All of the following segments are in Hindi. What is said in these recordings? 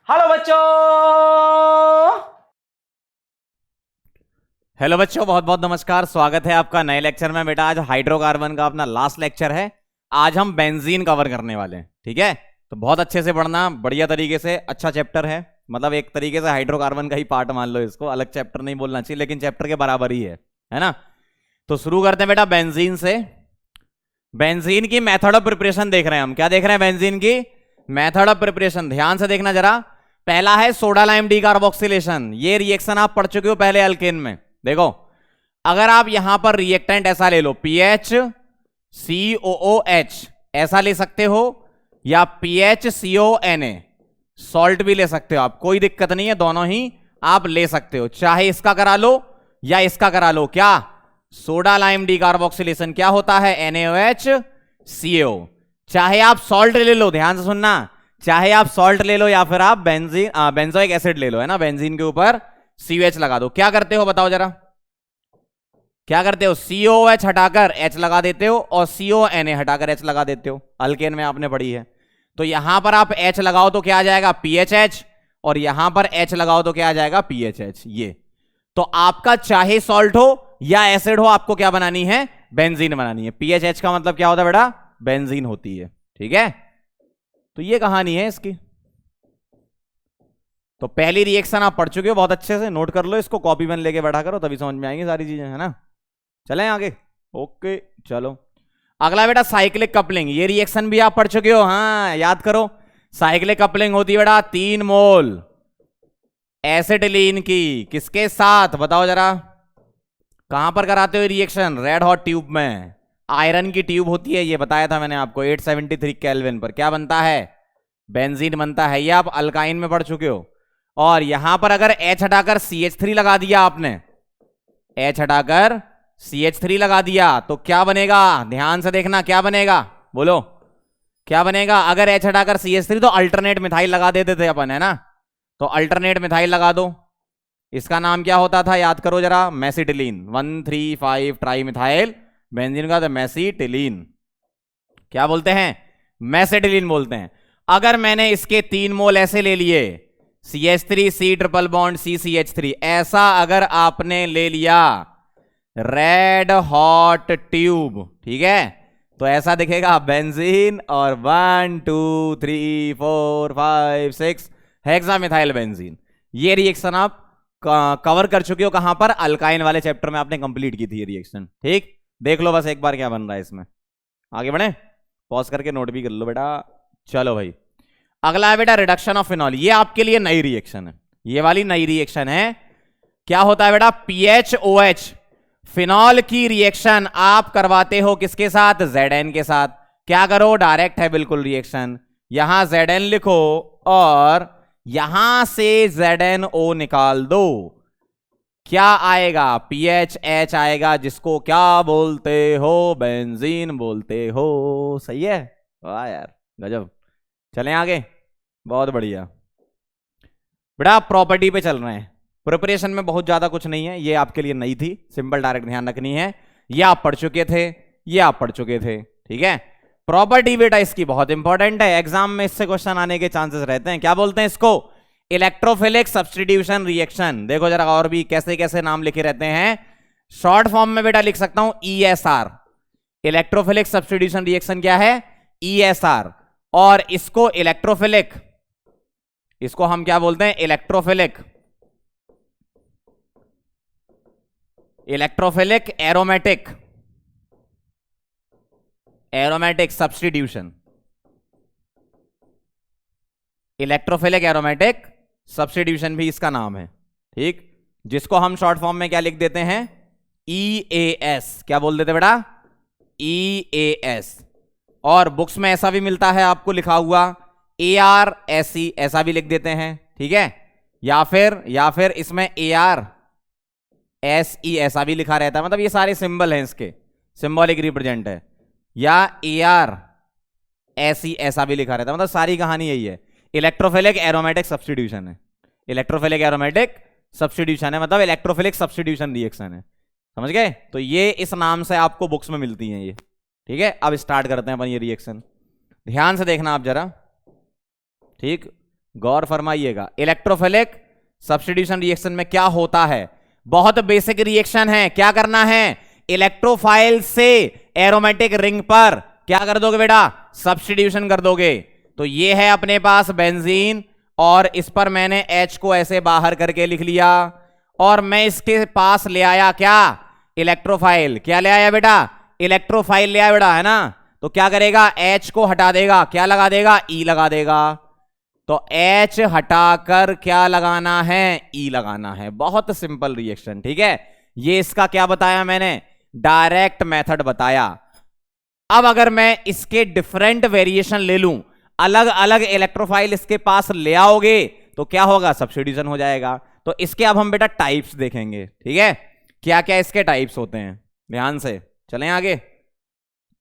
हेलो बच्चों, बहुत बहुत नमस्कार। स्वागत है आपका नए लेक्चर में। बेटा आज हाइड्रोकार्बन का अपना लास्ट लेक्चर है। आज हम बेंजीन कवर करने वाले हैं, ठीक है। तो बहुत अच्छे से पढ़ना, बढ़िया तरीके से। अच्छा चैप्टर है, मतलब एक तरीके से हाइड्रोकार्बन का ही पार्ट मान लो इसको। अलग चैप्टर नहीं बोलना चाहिए, लेकिन चैप्टर के बराबर ही है ना। तो शुरू करते हैं बेटा बेंजीन से। बेंजीन की मेथड ऑफ प्रिपरेशन देख रहे हैं हम। क्या देख रहे हैं? बेंजीन की मेथड ऑफ प्रिपरेशन। ध्यान से देखना जरा। पहला है सोडा लाइम डीकार्बोक्सिलेशन। ये रिएक्शन आप पढ़ चुके हो पहले अल्केन में। देखो, अगर आप यहां पर रिएक्टेंट ऐसा ले लो, पीएच COOH ऐसा ले सकते हो, या PHCONA सॉल्ट भी ले सकते हो आप, कोई दिक्कत नहीं है, दोनों ही आप ले सकते हो। चाहे इसका करा लो या इसका करा लो। क्या? सोडा लाइम डीकार्बोक्सिलेशन क्या होता है? NaOH CO। चाहे आप सॉल्ट ले लो, ध्यान से सुनना, चाहे आप सॉल्ट ले लो या फिर आप बेंजोइक एसिड ले लो, है ना। बेंजीन के ऊपर COH लगा दो। क्या करते हो बताओ जरा, क्या करते हो? COOH हटाकर H लगा देते हो और CONA हटाकर H लगा देते हो। अल्केन में आपने पढ़ी है। तो यहां पर आप H लगाओ तो क्या आ जाएगा? PHH। और यहां पर H लगाओ तो क्या आ जाएगा? PHH। ये तो आपका चाहे सॉल्ट हो या एसिड हो, आपको क्या बनानी है? बेंजीन बनानी है। PHH का मतलब क्या होता है बेटा? बेंजीन होती है, ठीक है। तो ये कहानी है इसकी। तो पहली रिएक्शन आप पढ़ चुके हो, बहुत अच्छे से नोट कर लो इसको, कॉपी पेन लेके बैठा करो, तभी समझ में आएंगी सारी चीजें, है ना। चलें आगे। ओके चलो। अगला बेटा साइक्लिक कपलिंग। ये रिएक्शन भी आप पढ़ चुके हो, हाँ याद करो। साइक्लिक कपलिंग होती है बेटा 3 मोल एसिटिलीन की। किसके साथ बताओ जरा? कहां पर कराते हो रिएक्शन? रेड हॉट ट्यूब में। आयरन की ट्यूब होती है, ये बताया था मैंने आपको। 873 केल्विन पर क्या बनता है? बेंजीन बनता है। ये आप अल्काइन में पढ़ चुके हो। और यहां पर अगर H हटाकर CH3 लगा दिया आपने, H हटाकर CH3 लगा दिया तो क्या बनेगा? ध्यान से देखना, क्या बनेगा? बोलो क्या बनेगा? अगर H हटाकर CH3 तो अल्टरनेट मिथाइल लगा देते थे अपन, है ना। तो अल्टरनेट मिथाइल लगा दो। इसका नाम क्या होता था? याद करो जरा। मेसिटिलीन। 1,3,5 ट्राई मिथाइल बेंजीन का, तो मेसिटिलीन। क्या बोलते हैं? मेसिटिलीन बोलते हैं। अगर मैंने इसके 3 मोल ऐसे ले लिए, CH3 C triple bond CCH3, ऐसा अगर आपने ले लिया रेड हॉट ट्यूब, ठीक है, तो ऐसा दिखेगा बेंजीन। और 1 2 3 4 5 6 हेक्सामिथाइल बेंजीन। ये रिएक्शन आप कवर कर चुके हो। कहां पर? अल्काइन वाले चैप्टर में आपने कंप्लीट की थी ये रिएक्शन, ठीक। देख लो बस एक बार क्या बन रहा है इसमें। आगे बढ़े, पॉज करके नोट भी कर लो बेटा। चलो भाई, अगला है बेटा रिडक्शन ऑफ फिनॉल। ये आपके लिए नई रिएक्शन है, ये वाली नई रिएक्शन है। क्या होता है बेटा? PHOH फिनॉल की रिएक्शन आप करवाते हो किसके साथ? Zn के साथ। क्या करो? डायरेक्ट है बिल्कुल रिएक्शन। यहां Zn लिखो और यहां से ZnO निकाल दो। क्या आएगा? PHH आएगा, जिसको क्या बोलते हो? बेंजीन बोलते हो। सही है? वाह यार, गजब। चलें आगे। बहुत बढ़िया बेटा, प्रॉपर्टी पे चल रहे हैं। प्रिपरेशन में बहुत ज्यादा कुछ नहीं है, ये आपके लिए नई थी, सिंपल डायरेक्ट ध्यान रखनी है। ये आप पढ़ चुके थे, ये आप पढ़ चुके थे, ठीक है। प्रॉपर्टी बेटा इसकी बहुत इंपॉर्टेंट है, एग्जाम में इससे क्वेश्चन आने के चांसेस रहते हैं। क्या बोलते हैं इसको? Electrophilic substitution reaction. देखो जरा, और भी कैसे कैसे नाम लिखे रहते हैं। शॉर्ट फॉर्म में बेटा लिख सकता हूं ESR। इलेक्ट्रोफिलिक सब्स्टिट्यूशन रिएक्शन क्या है? ESR। और इसको इलेक्ट्रोफिलिक, इसको हम क्या बोलते हैं? Electrophilic aromatic substitution. Electrophilic aromatic substitution भी इसका नाम है, ठीक। जिसको हम शॉर्ट फॉर्म में क्या लिख देते हैं? EAS। क्या बोल देते बेटा? EAS। और बुक्स में ऐसा भी मिलता है आपको लिखा हुआ ARSE, ऐसा भी लिख देते हैं, ठीक है। या फिर इसमें ARSE ऐसा भी लिखा रहता है। मतलब ये सारे सिंबल हैं इसके, सिंबॉलिक रिप्रेजेंट है। या ARSE ऐसा भी लिखा रहता है। मतलब सारी कहानी यही है, इलेक्ट्रोफिलिक एरोमेटिक सब्स्टिट्यूशन है। इलेक्ट्रोफिलिक एरोमेटिक सब्स्टिट्यूशन है, मतलब इलेक्ट्रोफिलिक सब्स्टिट्यूशन रिएक्शन है। समझ गए? तो ये इस नाम से आपको बुक्स में मिलती हैं ये, ठीक है। अब स्टार्ट करते हैं अपन ये रिएक्शन। ध्यान से देखना आप जरा, ठीक। गौर फरमाइएगा, इलेक्ट्रोफिलिक सब्स्टिट्यूशन रिएक्शन में क्या होता है, बहुत बेसिक रिएक्शन है। क्या करना है, इलेक्ट्रोफाइल से एरोमेटिक रिंग पर क्या कर दोगे बेटा, सब्स्टिट्यूशन कर दोगे। तो ये है अपने पास बेंजीन, और इस पर मैंने H को ऐसे बाहर करके लिख लिया, और मैं इसके पास ले आया क्या, इलेक्ट्रोफाइल। क्या ले आया बेटा, इलेक्ट्रोफाइल ले आया बेटा, है ना। तो क्या करेगा, H को हटा देगा, क्या लगा देगा, E लगा देगा। तो H हटाकर क्या लगाना है, E लगाना है। बहुत सिंपल रिएक्शन, ठीक है। ये इसका क्या बताया मैंने, डायरेक्ट मेथड बताया। अब अगर मैं इसके डिफरेंट वेरिएशन ले लूं, अलग अलग इलेक्ट्रोफाइल इसके पास ले आओगे, तो क्या होगा, सब्स्टिट्यूशन हो जाएगा। तो इसके अब हम बेटा टाइप्स देखेंगे, ठीक है, क्या क्या इसके टाइप्स होते हैं। ध्यान से चलें आगे,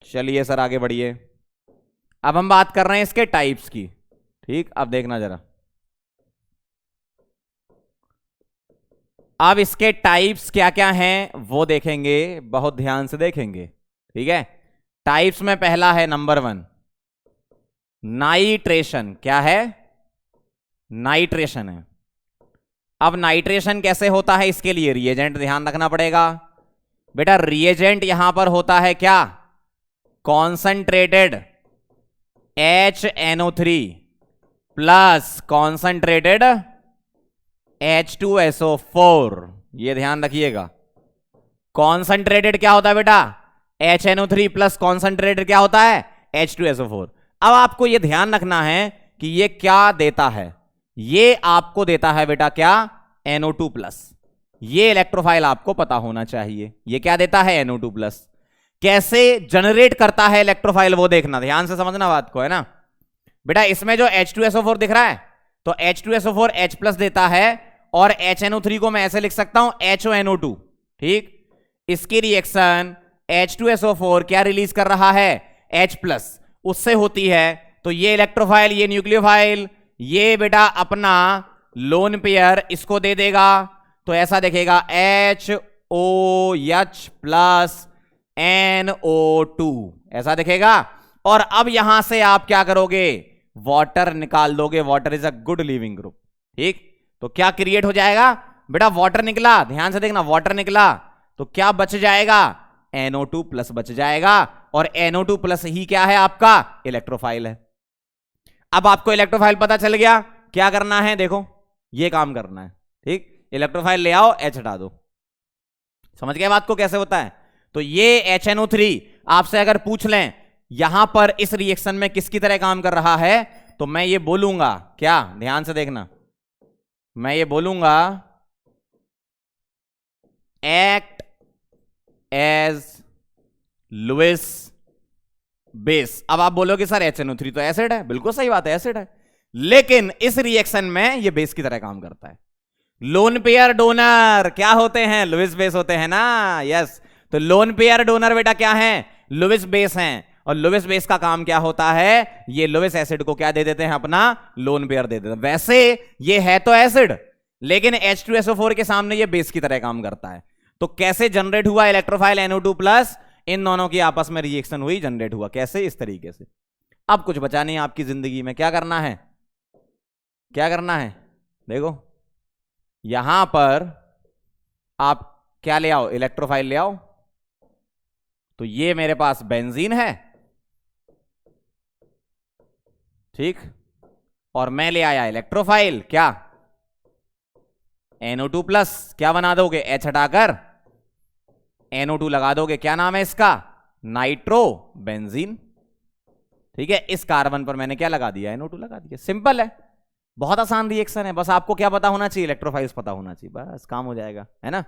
चलिए सर आगे बढ़िए। अब हम बात कर रहे हैं इसके टाइप्स की, ठीक। अब देखना जरा, अब इसके टाइप्स क्या क्या हैं वो देखेंगे, बहुत ध्यान से देखेंगे, ठीक है। टाइप्स में पहला है नंबर 1 नाइट्रेशन। क्या है, नाइट्रेशन है। अब नाइट्रेशन कैसे होता है, इसके लिए रिएजेंट ध्यान रखना पड़ेगा बेटा। रिएजेंट यहां पर होता है क्या, concentrated HNO3 plus concentrated H2SO4। ये ध्यान रखिएगा, कॉन्संट्रेटेड क्या होता है बेटा, HNO3 प्लस कॉन्संट्रेटेड क्या होता है, H2SO4। अब आपको यह ध्यान रखना है कि ये क्या देता है, ये आपको देता है बेटा क्या, NO2 प्लस। ये इलेक्ट्रोफाइल आपको पता होना चाहिए, ये क्या देता है, NO2 प्लस। कैसे जनरेट करता है इलेक्ट्रोफाइल वो देखना, ध्यान से समझना बात को, है ना बेटा। इसमें जो H2SO4 दिख रहा है, तो H2SO4 H प्लस देता है, और HNO3 को मैं ऐसे लिख सकता हूं HONO2, ठीक। इसकी रिएक्शन H2SO4 क्या रिलीज कर रहा है, H प्लस, उससे होती है। तो ये इलेक्ट्रोफाइल, ये न्यूक्लियोफाइल, ये बेटा अपना लोन पेयर इसको दे देगा। तो ऐसा देखेगा HOH प्लस NO2, ऐसा दिखेगा। और अब यहां से आप क्या करोगे, वाटर निकाल दोगे। Water is a good leaving group, ठीक। तो क्या क्रिएट हो जाएगा बेटा, वाटर निकला, ध्यान से देखना, वाटर निकला, तो क्या बच जाएगा, NO2 प्लस बच जाएगा। और NO2 प्लस ही क्या है, आपका इलेक्ट्रोफाइल है। अब आपको इलेक्ट्रोफाइल पता चल गया, क्या करना है, देखो ये काम करना है, ठीक। इलेक्ट्रोफाइल ले आओ, H हटा दो। समझ गए बात को कैसे होता है। तो ये HNO3 आपसे अगर पूछ लें यहां पर इस रिएक्शन में किसकी तरह काम कर रहा है, तो मैं ये बोलूंगा क्या, ध्यान से देखना, मैं ये बोलूंगा एक्ट एज लुइस बेस। अब आप बोलोगे सर HNO3 तो एसिड है, बिल्कुल सही बात है, एसिड है, लेकिन इस रिएक्शन में ये बेस की तरह काम करता है। लोन पेयर डोनर क्या होते हैं, लुइस बेस होते हैं ना, यस। तो लोन पेयर डोनर बेटा क्या है, लुइस बेस हैं। और लुइस बेस का काम क्या होता है, ये लुइस एसिड को क्या दे देते हैं, अपना लोन पेयर दे देते हैं। वैसे ये है तो एसिड, लेकिन H2SO4 के सामने ये बेस की तरह काम करता है। तो कैसे जनरेट हुआ इलेक्ट्रोफाइल NO2 प्लस, इन दोनों की आपस में रिएक्शन हुई, जनरेट हुआ, कैसे, इस तरीके से। अब कुछ बचा नहीं आपकी जिंदगी में, क्या करना है, क्या करना है, देखो यहां पर आप क्या ले आओ, इलेक्ट्रोफाइल ले आओ। तो ये मेरे पास बेंजीन है, ठीक, और मैं ले आया इलेक्ट्रोफाइल, क्या, NO2 प्लस, क्या बना दोगे, H हटाकर NO2 लगा दोगे, क्या नाम है इसका, नाइट्रो बेंजीन, ठीक है। इस कार्बन पर मैंने क्या लगा दिया, NO2 लगा दिया। सिंपल है, बहुत आसान रिएक्शन है, बस आपको क्या पता होना चाहिए, इलेक्ट्रोफाइल्स पता होना चाहिए, बस काम हो जाएगा, है ना।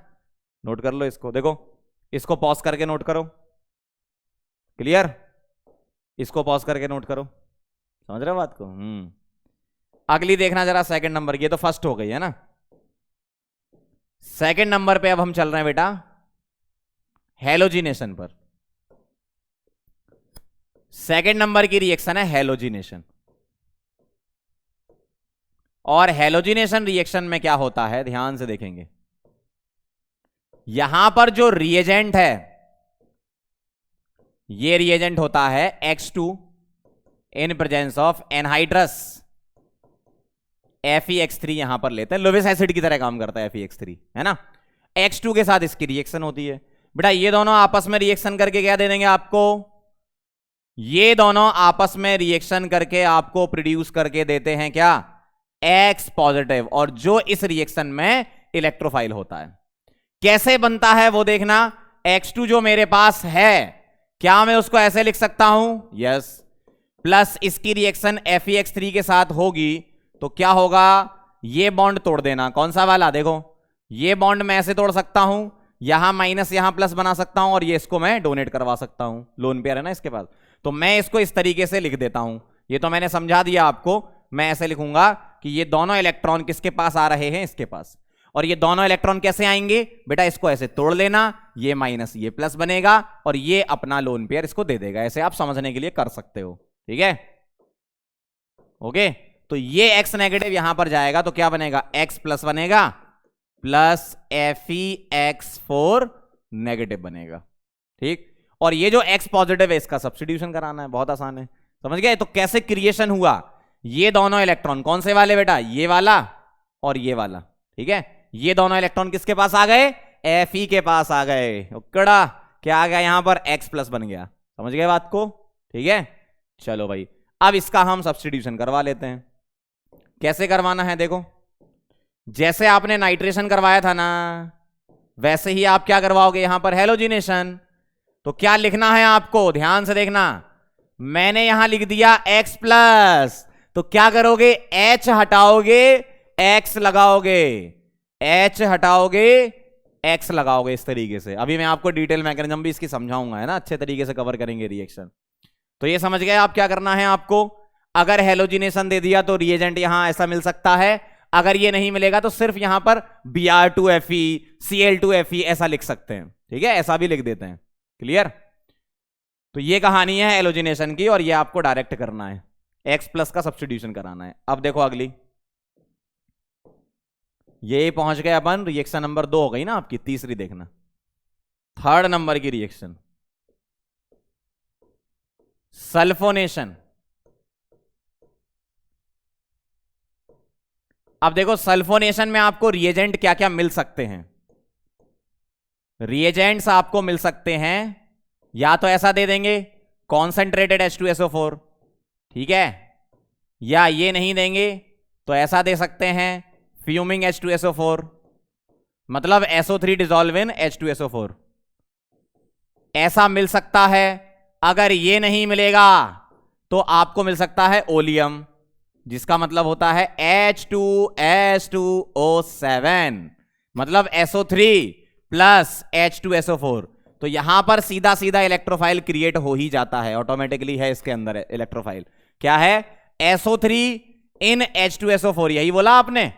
नोट कर लो इसको, देखो इसको पॉज करके नोट करो, क्लियर, इसको पॉज करके नोट करो, समझ रहे हो बात को। अगली देखना जरा, सेकंड नंबर, ये तो फर्स्ट हो गई है ना। सेकंड नंबर पे अब हम चल रहे हैं बेटा हैलोजिनेशन पर। सेकंड नंबर की रिएक्शन है हैलोजिनेशन। और हैलोजिनेशन रिएक्शन में क्या होता है, ध्यान से देखेंगे, यहां पर जो रिएजेंट है, ये रिएजेंट होता है X2 in presence of anhydrous, Fe(X3) यहां पर लेते हैं, लोवेस एसिड की तरह काम करता है Fe(X3), है ना। X2 के साथ इसकी रिएक्शन होती है। बेटा ये दोनों आपस में रिएक्शन करके क्या दे देंगे आपको, ये दोनों आपस में रिएक्शन करके आपको प्रोड्यूस करके देते हैं क्या, X पॉजिटिव, और जो इस रिएक्शन में इलेक्ट्रोफाइल होता है। कैसे बनता है वो देखना। X2 जो मेरे पास है, क्या मैं उसको ऐसे लिख सकता हूं, यस, प्लस इसकी रिएक्शन Fe(X3) के साथ होगी तो क्या होगा, ये बॉन्ड तोड़ देना। कौन सा वाला, देखो ये बॉन्ड मैं ऐसे तोड़ सकता हूं, यहां माइनस यहां प्लस बना सकता हूं, और ये इसको मैं डोनेट करवा सकता हूं, लोन पेयर है ना इसके पास, तो मैं इसको इस तरीके से लिख देता हूं। ये तो मैंने समझा दिया आपको। मैं ऐसे लिखूंगा कि ये दोनों इलेक्ट्रॉन किसके पास आ रहे हैं, इसके पास, और ये दोनों इलेक्ट्रॉन कैसे आएंगे बेटा, इसको ऐसे तोड़ लेना, ये माइनस ये प्लस बनेगा, और ये अपना लोन पेयर इसको दे देगा। ऐसे आप समझने के लिए कर सकते हो, ठीक है, ओके। तो ये X नेगेटिव यहां पर जाएगा तो क्या बनेगा, X प्लस बनेगा, प्लस Fe(X4) नेगेटिव बनेगा, ठीक। और ये जो X पॉजिटिव है इसका सब्स्टिट्यूशन कराना है, बहुत आसान है, समझ गए। तो कैसे क्रिएशन हुआ, ये दोनों इलेक्ट्रॉन कौन से वाले बेटा, ये वाला और ये वाला, ठीक है। ये दोनों इलेक्ट्रॉन किसके पास आ गए, Fe के पास आ गए, ओकड़ा क्या आ गया यहां पर, X प्लस बन गया, समझ गए बात को, ठीक है। चलो भाई अब इसका हम सब्स्टिट्यूशन करवा लेते हैं। कैसे करवाना है, देखो जैसे आपने नाइट्रेशन करवाया था ना, वैसे ही आप क्या करवाओगे, यहां पर हेलोजिनेशन। तो क्या लिखना है आपको, ध्यान से देखना, मैंने यहां लिख दिया X प्लस, तो क्या करोगे, H हटाओगे X लगाओगे, H हटाओगे X लगाओगे, इस तरीके से। अभी मैं आपको डिटेल मैकेनिज्म भी इसकी समझाऊंगा, है ना, अच्छे तरीके से कवर करेंगे रिएक्शन। तो ये समझ गए आप क्या करना है आपको। अगर हेलोजिनेशन दे दिया तो रिएजेंट यहां ऐसा मिल सकता है, अगर ये नहीं मिलेगा तो सिर्फ यहां पर Br2Fe Cl2Fe ऐसा लिख सकते हैं, ठीक है, ऐसा भी लिख देते हैं, क्लियर। तो ये कहानी है हेलोजिनेशन की, और ये आपको डायरेक्ट करना है, X प्लस का सब्स्टिट्यूशन कराना है। अब देखो अगली, ये पहुंच गए अपन, रिएक्शन नंबर 2 हो गई ना आपकी, तीसरी देखना, 3rd नंबर की रिएक्शन, सल्फोनेशन। अब देखो सल्फोनेशन में आपको रिएजेंट क्या क्या मिल सकते हैं। रिएजेंट्स आपको मिल सकते हैं, या तो ऐसा दे देंगे कॉन्सेंट्रेटेड H2SO4, ठीक है, या ये नहीं देंगे तो ऐसा दे सकते हैं फ्यूमिंग H2SO4, मतलब SO3 डिसॉल्व इन H2SO4, ऐसा मिल सकता है। अगर ये नहीं मिलेगा तो आपको मिल सकता है ओलियम, जिसका मतलब होता है H2S2O7, मतलब SO3 प्लस H2SO4। तो यहां पर सीधा सीधा इलेक्ट्रोफाइल क्रिएट हो ही जाता है, ऑटोमेटिकली है इसके अंदर इलेक्ट्रोफाइल, क्या है, SO3 इन H2SO4, यही बोला आपने,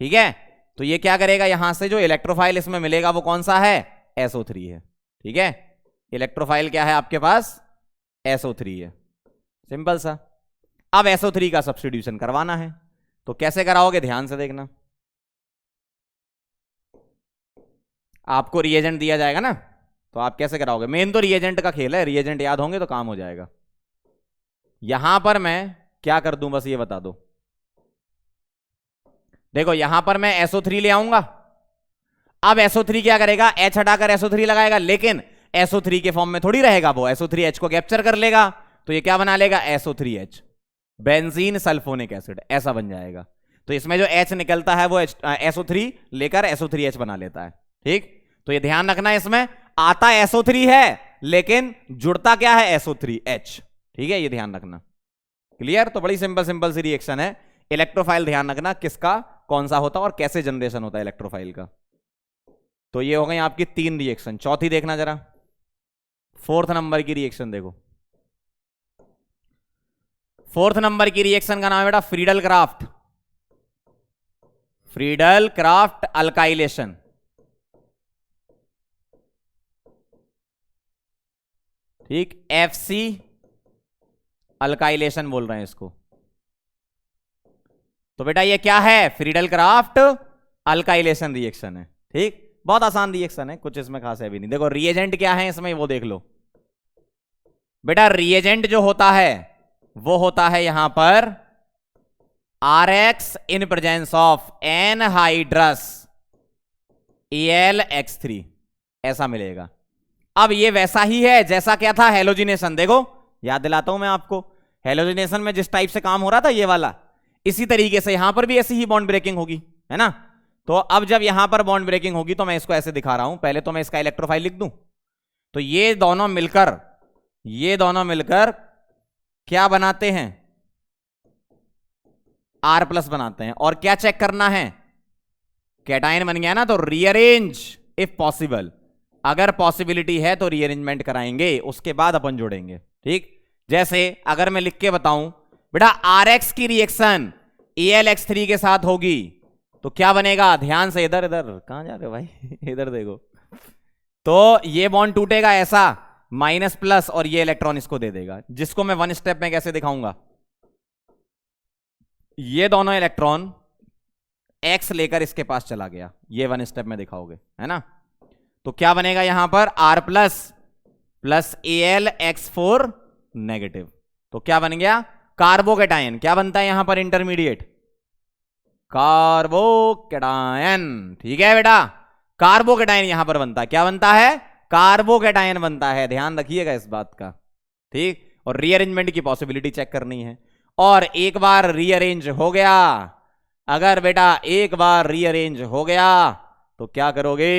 ठीक है। तो ये क्या करेगा, यहां से जो इलेक्ट्रोफाइल इसमें मिलेगा वो कौन सा है, SO3 है, ठीक है। इलेक्ट्रोफाइल क्या है आपके पास, SO3 है, सिंपल सा। अब SO3 का सब्स्टिट्यूशन करवाना है, तो कैसे कराओगे, ध्यान से देखना। आपको रिएजेंट दिया जाएगा ना, तो आप कैसे कराओगे, मेन तो रिएजेंट का खेल है, रिएजेंट याद होंगे तो काम हो जाएगा। यहां पर मैं क्या कर दूं, बस ये बता दो। देखो यहां पर मैं SO3 ले आऊंगा, अब SO3 क्या करेगा, H हटाकर SO3 लगाएगा, लेकिन SO3 के फॉर्म में थोड़ी रहेगा वो, SO3H को कैप्चर कर लेगा, तो ये क्या बना लेगा, SO3H, बेंजीन सल्फोनिक एसिड, ऐसा बन जाएगा। तो इसमें जो H निकलता है वो SO3 लेकर SO3H बना लेता है, ठीक। तो ये ध्यान रखना, इसमें आता SO3 है लेकिन जुड़ता क्या है, SO3H, ठीक है, ये ध्यान रखना, क्लियर। तो बड़ी सिंपल सिंपल सी रिएक्शन है। इलेक्ट्रोफाइल ध्यान रखना किसका कौन सा होता है और कैसे जनरेशन होता है इलेक्ट्रोफाइल का। तो ये हो गई आपकी 3 रिएक्शन। चौथी देखना जरा, 4th नंबर की रिएक्शन देखो। 4th नंबर की रिएक्शन का नाम है बेटा Friedel craft, Friedel craft alkylation, ठीक, FC अल्काइलेशन बोल रहे हैं इसको। तो बेटा ये क्या है, फ्रीडल क्राफ्ट अल्काइलेशन रिएक्शन है, ठीक, बहुत आसान रिएक्शन है, कुछ इसमें खास है भी नहीं। देखो रिएजेंट क्या है इसमें वो देख लो बेटा, रिएजेंट जो होता है वो होता है यहां पर RX in presence of anhydrous AlX3 ऐसा मिलेगा। अब ये वैसा ही है जैसा क्या था हेलोजिनेशन। देखो याद दिलाता हूं मैं आपको, हेलोजिनेशन में जिस टाइप से काम हो रहा था ये वाला, इसी तरीके से यहां पर भी ऐसी ही बॉन्ड ब्रेकिंग होगी, है ना। तो अब जब यहां पर बॉन्ड ब्रेकिंग होगी तो मैं इसको ऐसे दिखा रहा हूं। पहले तो मैं इसका इलेक्ट्रोफाइल लिख दूं। तो ये दोनों मिलकर क्या बनाते हैं, R प्लस बनाते हैं। और क्या चेक करना है, कैटायन बन गया ना, तो रीअरेंज इफ पॉसिबल, अगर पॉसिबिलिटी है तो रीअरेंजमेंट कराएंगे, उसके बाद अपन जोड़ेंगे। ठीक, जैसे अगर मैं लिख के बताऊं बेटा RX की रिएक्शन AlX3 के साथ होगी तो क्या बनेगा, ध्यान से, इधर कहां जा रहे हो भाई इधर देखो। तो ये बॉन्ड टूटेगा ऐसा, माइनस प्लस, और ये इलेक्ट्रॉन इसको दे देगा, जिसको मैं वन स्टेप में कैसे दिखाऊंगा। ये दोनों इलेक्ट्रॉन X लेकर इसके पास चला गया, ये वन स्टेप में दिखाओगे, है ना। तो क्या बनेगा यहां पर R plus plus AlX4 negative. तो क्या बन गया, कार्बोकेटायन। क्या बनता है यहां पर इंटरमीडिएट, कार्बोकेटायन। ठीक है बेटा, कार्बोकेटायन यहां पर बनता है, क्या बनता है, कार्बोकेटायन बनता है। ध्यान रखिएगा इस बात का। ठीक, और रीअरेंजमेंट की पॉसिबिलिटी चेक करनी है। और एक बार रीअरेंज हो गया, अगर बेटा एक बार रीअरेंज हो गया तो क्या करोगे,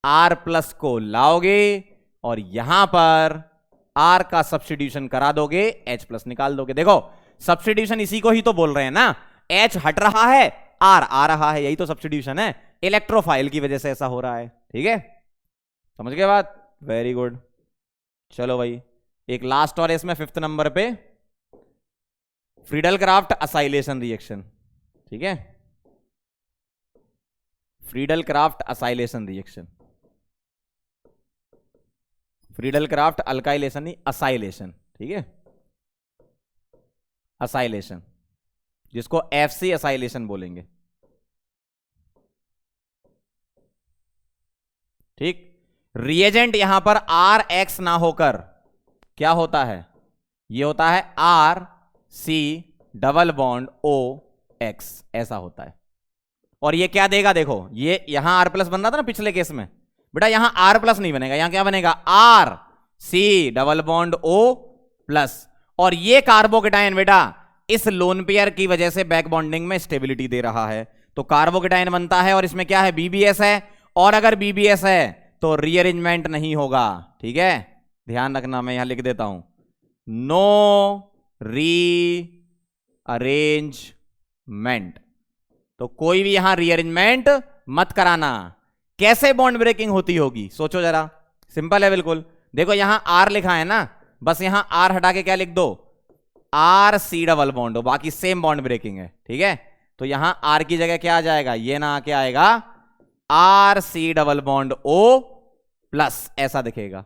R प्लस को लाओगे और यहां पर R का सब्स्टिट्यूशन करा दोगे, H प्लस निकाल दोगे। देखो सब्स्टिट्यूशन इसी को ही तो बोल रहे हैं ना, H हट रहा है, R आ रहा है, यही तो सब्स्टिट्यूशन है। इलेक्ट्रोफाइल की वजह से ऐसा हो रहा है। ठीक है, समझ गए बात, वेरी गुड। चलो भाई एक लास्ट और इसमें 5th नंबर पे फ्रीडल क्राफ्ट असाइलेशन रिएक्शन। ठीक है, Friedel craft acylation reaction, Friedel craft alkylation नहीं, असाइलेशन। ठीक है, असाइलेशन, जिसको FC असाइलेशन बोलेंगे। ठीक, रिएजेंट यहां पर RX ना होकर क्या होता है, ये होता है RC डबल बॉन्ड OX, ऐसा होता है। और ये क्या देगा, देखो ये यहां R प्लस बन रहा था ना पिछले केस में, बेटा यहां R प्लस नहीं बनेगा, यहां क्या बनेगा, RC double bond O plus. और ये कार्बोकेटायन बेटा इस लोन पेयर की वजह से बैक बॉन्डिंग में स्टेबिलिटी दे रहा है, तो कार्बोकेटायन बनता है। और इसमें क्या है, BBS है, और अगर BBS है तो रीअरेंजमेंट नहीं होगा। ठीक है, ध्यान रखना, मैं यहां लिख देता हूं, नो रीअरेंजमेंट। तो कोई भी यहां रीअरेंजमेंट मत कराना। कैसे बॉन्ड ब्रेकिंग होती होगी, सोचो जरा, सिंपल है बिल्कुल। देखो यहां R लिखा है ना, बस यहां R हटा के क्या लिख दो, RC डबल बॉन्ड, बाकी सेम बॉन्ड ब्रेकिंग है। ठीक है, तो यहां R की जगह क्या आ जाएगा, ये ना आके आएगा RC double bond O plus, ऐसा दिखेगा।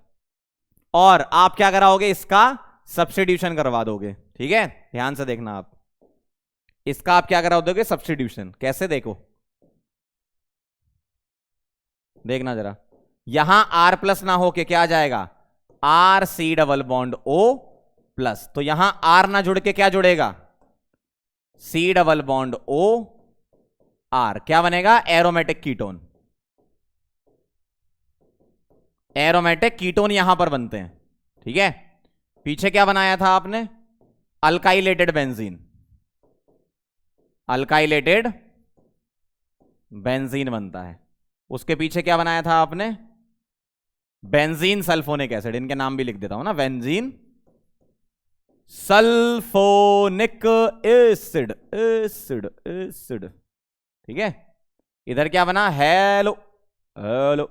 और आप क्या कराओगे, इसका सब्स्टिट्यूशन करवा दोगे। ठीक है, ध्यान से देखना, आप इसका आप क्या करा दोगे, सब्स्टिट्यूशन। कैसे, देखो देखना जरा, यहां R प्लस ना होके क्या आ जाएगा, RC double bond O plus. तो यहां R ना जुड़ के क्या जुड़ेगा, C double bond O R, क्या बनेगा, एरोमेटिक कीटोन। एरोमेटिक कीटोन यहां पर बनते हैं। ठीक है, पीछे क्या बनाया था आपने, अल्काइलेटेड बेंजीन, अल्काइलेटेड बेंजीन बनता है। उसके पीछे क्या बनाया था आपने, बेंजीन सल्फोनिक एसिड, इनके नाम भी लिख देता हूं ना, benzene sulphonic acid, acid acid. ठीक है, इधर क्या बना, hello hello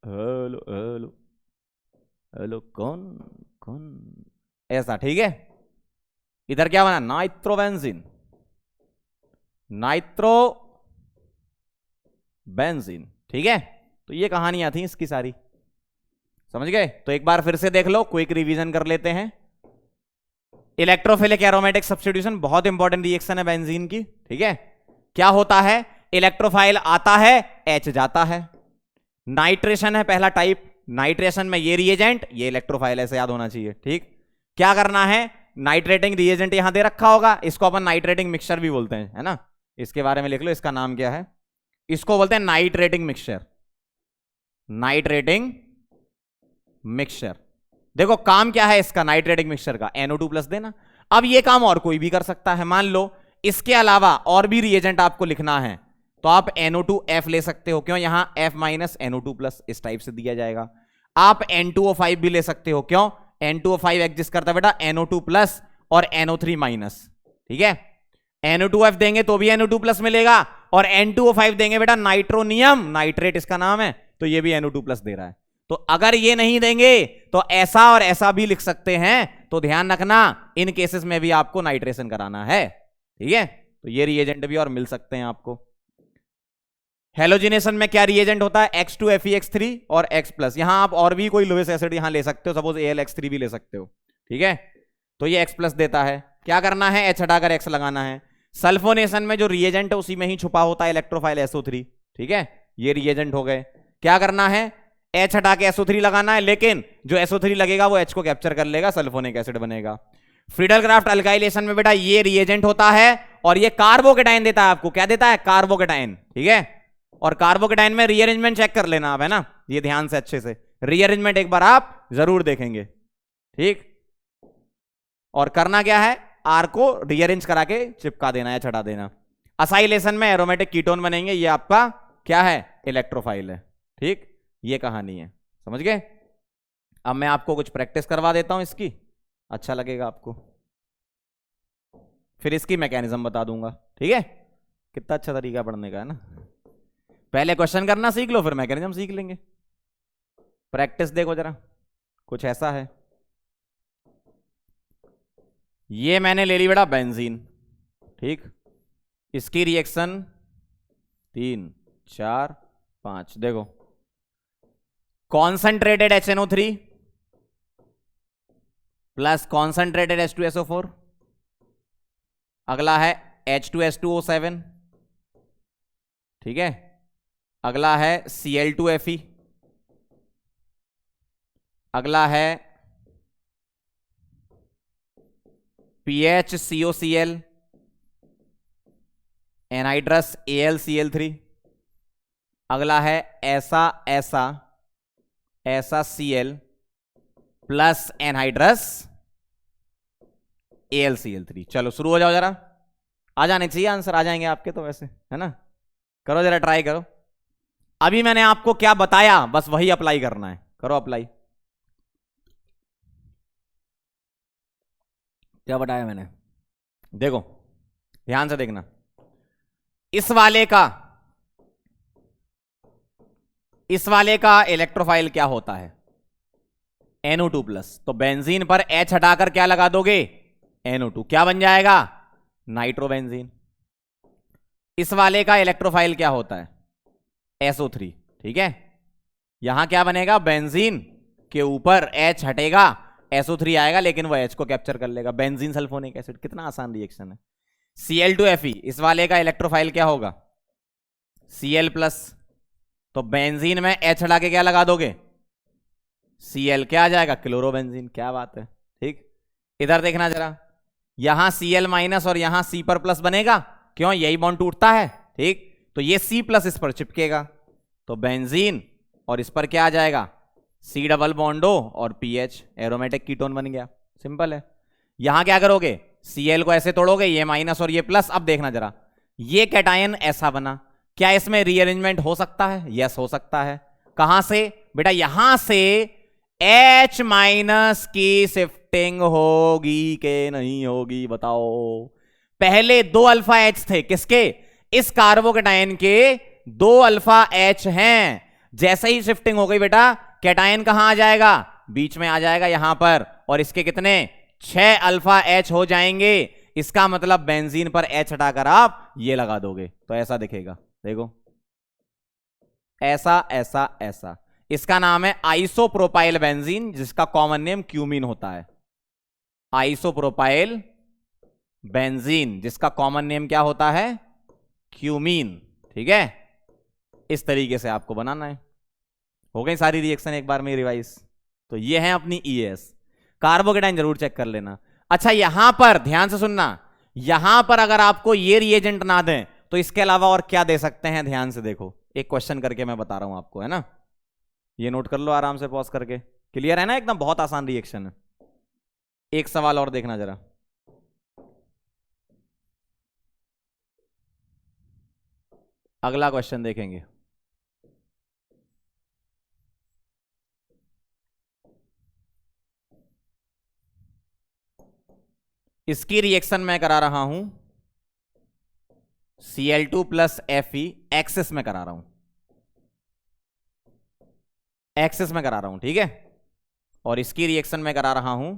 hello hello hello, कौन कौन, ऐसा। ठीक है, इधर क्या बना, नाइट्रोबेंजीन, नाइट्रो बेंजीन। ठीक है, तो ये कहानियां थी इसकी सारी, समझ गए। तो एक बार फिर से देख लो, क्विक रिवीजन कर लेते हैं। इलेक्ट्रोफिलिक एरोमेटिक सब्स्टिट्यूशन बहुत इंपॉर्टेंट रिएक्शन है बेंजीन की। ठीक है, क्या होता है, इलेक्ट्रोफाइल आता है, H जाता है, नाइट्रेशन है पहला टाइप, नाइट्रेशन में ये रिएजेंट, ये इलेक्ट्रोफाइल, ऐसे याद होना चाहिए। ठीक, क्या करना है, नाइट्रेटिंग रिएजेंट यहां दे रखा होगा, इसको अपन नाइट्रेटिंग मिक्सचर भी बोलते हैं, है ना। इसके बारे में लिख लो, इसका नाम क्या है, इसको बोलते हैं नाइट्रेटिंग मिक्सचर, नाइट्रेटिंग मिक्सचर। देखो काम क्या है इसका, नाइट्रेटिंग मिक्सचर का NO2+ देना। अब ये काम और कोई भी कर सकता है, मान लो इसके अलावा और भी रिएजेंट आपको लिखना है तो आप NO2F ले सकते हो, क्यों, यहां F- NO2+ इस टाइप से दिया जाएगा। आप N2O5 भी ले सकते हो, क्यों, N2O5 एग्जिस्ट करता है बेटा NO2+ और NO3-, ठीक है। NO2F देंगे तो भी NO2+ मिलेगा, और N2O5 देंगे बेटा नाइट्रोनियम नाइट्रेट इसका नाम है, तो ये भी NO2+ दे रहा है। तो अगर ये नहीं देंगे तो ऐसा और ऐसा भी लिख सकते हैं, तो ध्यान रखना इन केसेस में भी आपको नाइट्रेशन कराना है, ठीक है। तो ये रिएजेंट भी और मिल सकते हैं आपको। हेलोजिनेशन में क्या रिएजेंट होता है, X2FeX3 और X+। यहां आप और भी कोई लोएस्ट एसिड यहां ले सकते हो, सपोज AlX3 भी ले सकते हो, ठीक है। तो ये X+ देता है, क्या करना है, H हटाकर X लगाना है। सल्फोनेशन में जो रिएजेंट है उसी में ही छुपा होता है इलेक्ट्रोफाइल SO3, ठीक है। ये रिएजेंट हो गए, क्या करना है, H हटा के SO3 लगाना है, लेकिन जो SO3 लगेगा वो H को कैप्चर कर लेगा, सल्फोनिक एसिड बनेगा। फ्रीडलक्राफ्ट अल्काइलेशन में बेटा ये रिएजेंट होता है, और ये कार्बोकेटाइन देता है आपको, क्या देता है, कार्बोकेटाइन, ठीक है। और कार्बोकेटाइन में रीअरेंजमेंट चेक कर लेना आप, है ना, ये ध्यान से अच्छे से रीअरेंजमेंट एक बार आप जरूर देखेंगे, ठीक। और करना क्या है, R को रीअरेंज करा के चिपका देना है, छटा देना। असाइलेशन में एरोमेटिक कीटोन बनेंगे, ये आपका क्या है, इलेक्ट्रोफाइल है, ठीक। ये कहानी है, समझ गए। अब मैं आपको कुछ प्रैक्टिस करवा देता हूं इसकी, अच्छा लगेगा आपको, फिर इसकी मैकेनिज्म बता दूंगा, ठीक है। कितना अच्छा तरीका पढ़ने का है ना, पहले क्वेश्चन करना सीख लो फिर मैकेनिज्म सीख लेंगे। प्रैक्टिस देखो जरा, कुछ ऐसा है, ये मैंने ले ली बेटा बेंजीन, ठीक। इसकी रिएक्शन 3, 4, 5, देखो concentrated HNO3 plus concentrated H2SO4, अगला है H2S2O7, ठीक है। अगला है Cl2Fe, अगला है PHCOCl, एनहाइड्रस AlCl3, अगला है ऐसा ऐसा ऐसा Cl प्लस एनहाइड्रस AlCl3। चलो शुरू हो जाओ जरा, आ जाने चाहिए आंसर, आ जाएंगे आपके तो वैसे, है ना। करो जरा, ट्राई करो। अभी मैंने आपको क्या बताया बस वही अप्लाई करना है, करो अप्लाई। क्या बताया मैंने, देखो ध्यान से देखना, इस वाले का इलेक्ट्रोफाइल क्या होता है, NO2+। तो बेंजीन पर H हटाकर क्या लगा दोगे, NO2, क्या बन जाएगा, नाइट्रोबेंजीन। इस वाले का इलेक्ट्रोफाइल क्या होता है, SO3, ठीक है। यहां क्या बनेगा, बेंजीन के ऊपर H हटेगा, SO3 आएगा, लेकिन वो H को कैप्चर कर लेगा, बेंजीन सल्फोनिक एसिड। कितना आसान रिएक्शन है। Cl2Fe, इस वाले का इलेक्ट्रोफाइल क्या होगा, Cl+। तो बेंजीन में H हटा के क्या लगा दोगे, Cl, क्या आ जाएगा, क्लोरोबेंजीन। क्या बात है, ठीक। इधर देखना जरा, यहां Cl- और यहां C पर प्लस बनेगा, क्यों, यही बॉन्ड टूटता है, ठीक। तो ये C+ इस पर चिपकेगा, तो बेंजीन और इस पर क्या आ जाएगा, C डबल बॉन्ड O और PH, एरोमेटिक कीटोन बन गया, सिंपल है। यहां क्या करोगे, Cl को ऐसे तोड़ोगे, ये माइनस और ये प्लस। अब देखना जरा, ये कैटायन ऐसा बना, क्या इसमें रीअरेंजमेंट हो सकता है, यस हो सकता है। कहां से बेटा, यहां से H- की शिफ्टिंग होगी कि नहीं होगी, बताओ। पहले 2 अल्फा H थे, किसके, इस कार्बोकेटायन के 2 अल्फा H हैं। जैसे ही शिफ्टिंग हो गई बेटा, कैटायन कहां आ जाएगा, बीच में आ जाएगा यहां पर, और इसके कितने 6 अल्फा H हो जाएंगे। इसका मतलब बेंजीन पर H हटाकर आप ये लगा दोगे तो ऐसा दिखेगा, देखो ऐसा ऐसा ऐसा। इसका नाम है आइसोप्रोपाइल बेंजीन, जिसका कॉमन नेम क्यूमीन होता है। आइसोप्रोपाइल बेंजीन, जिसका कॉमन नेम क्या होता है, क्यूमीन, ठीक है। इस तरीके से आपको बनाना है। हो गई सारी रिएक्शन एक बार में रिवाइज। तो ये है अपनी ES। कार्बोकेटाइन जरूर चेक कर लेना। अच्छा यहां पर ध्यान से सुनना, यहां पर अगर आपको ये रिएजेंट ना दें तो इसके अलावा और क्या दे सकते हैं, ध्यान से देखो, एक क्वेश्चन करके मैं बता रहा हूं आपको, है ना, ये नोट कर लो आराम से पॉज करके। क्लियर है ना, एकदम बहुत आसान रिएक्शन है। एक सवाल और देखना जरा, अगला क्वेश्चन देखेंगे। इसकी रिएक्शन मैं करा रहा हूं Cl2 प्लस Fe, एक्सेस में करा रहा हूं, एक्सेस में करा रहा हूं, ठीक है। और इसकी रिएक्शन में करा रहा हूं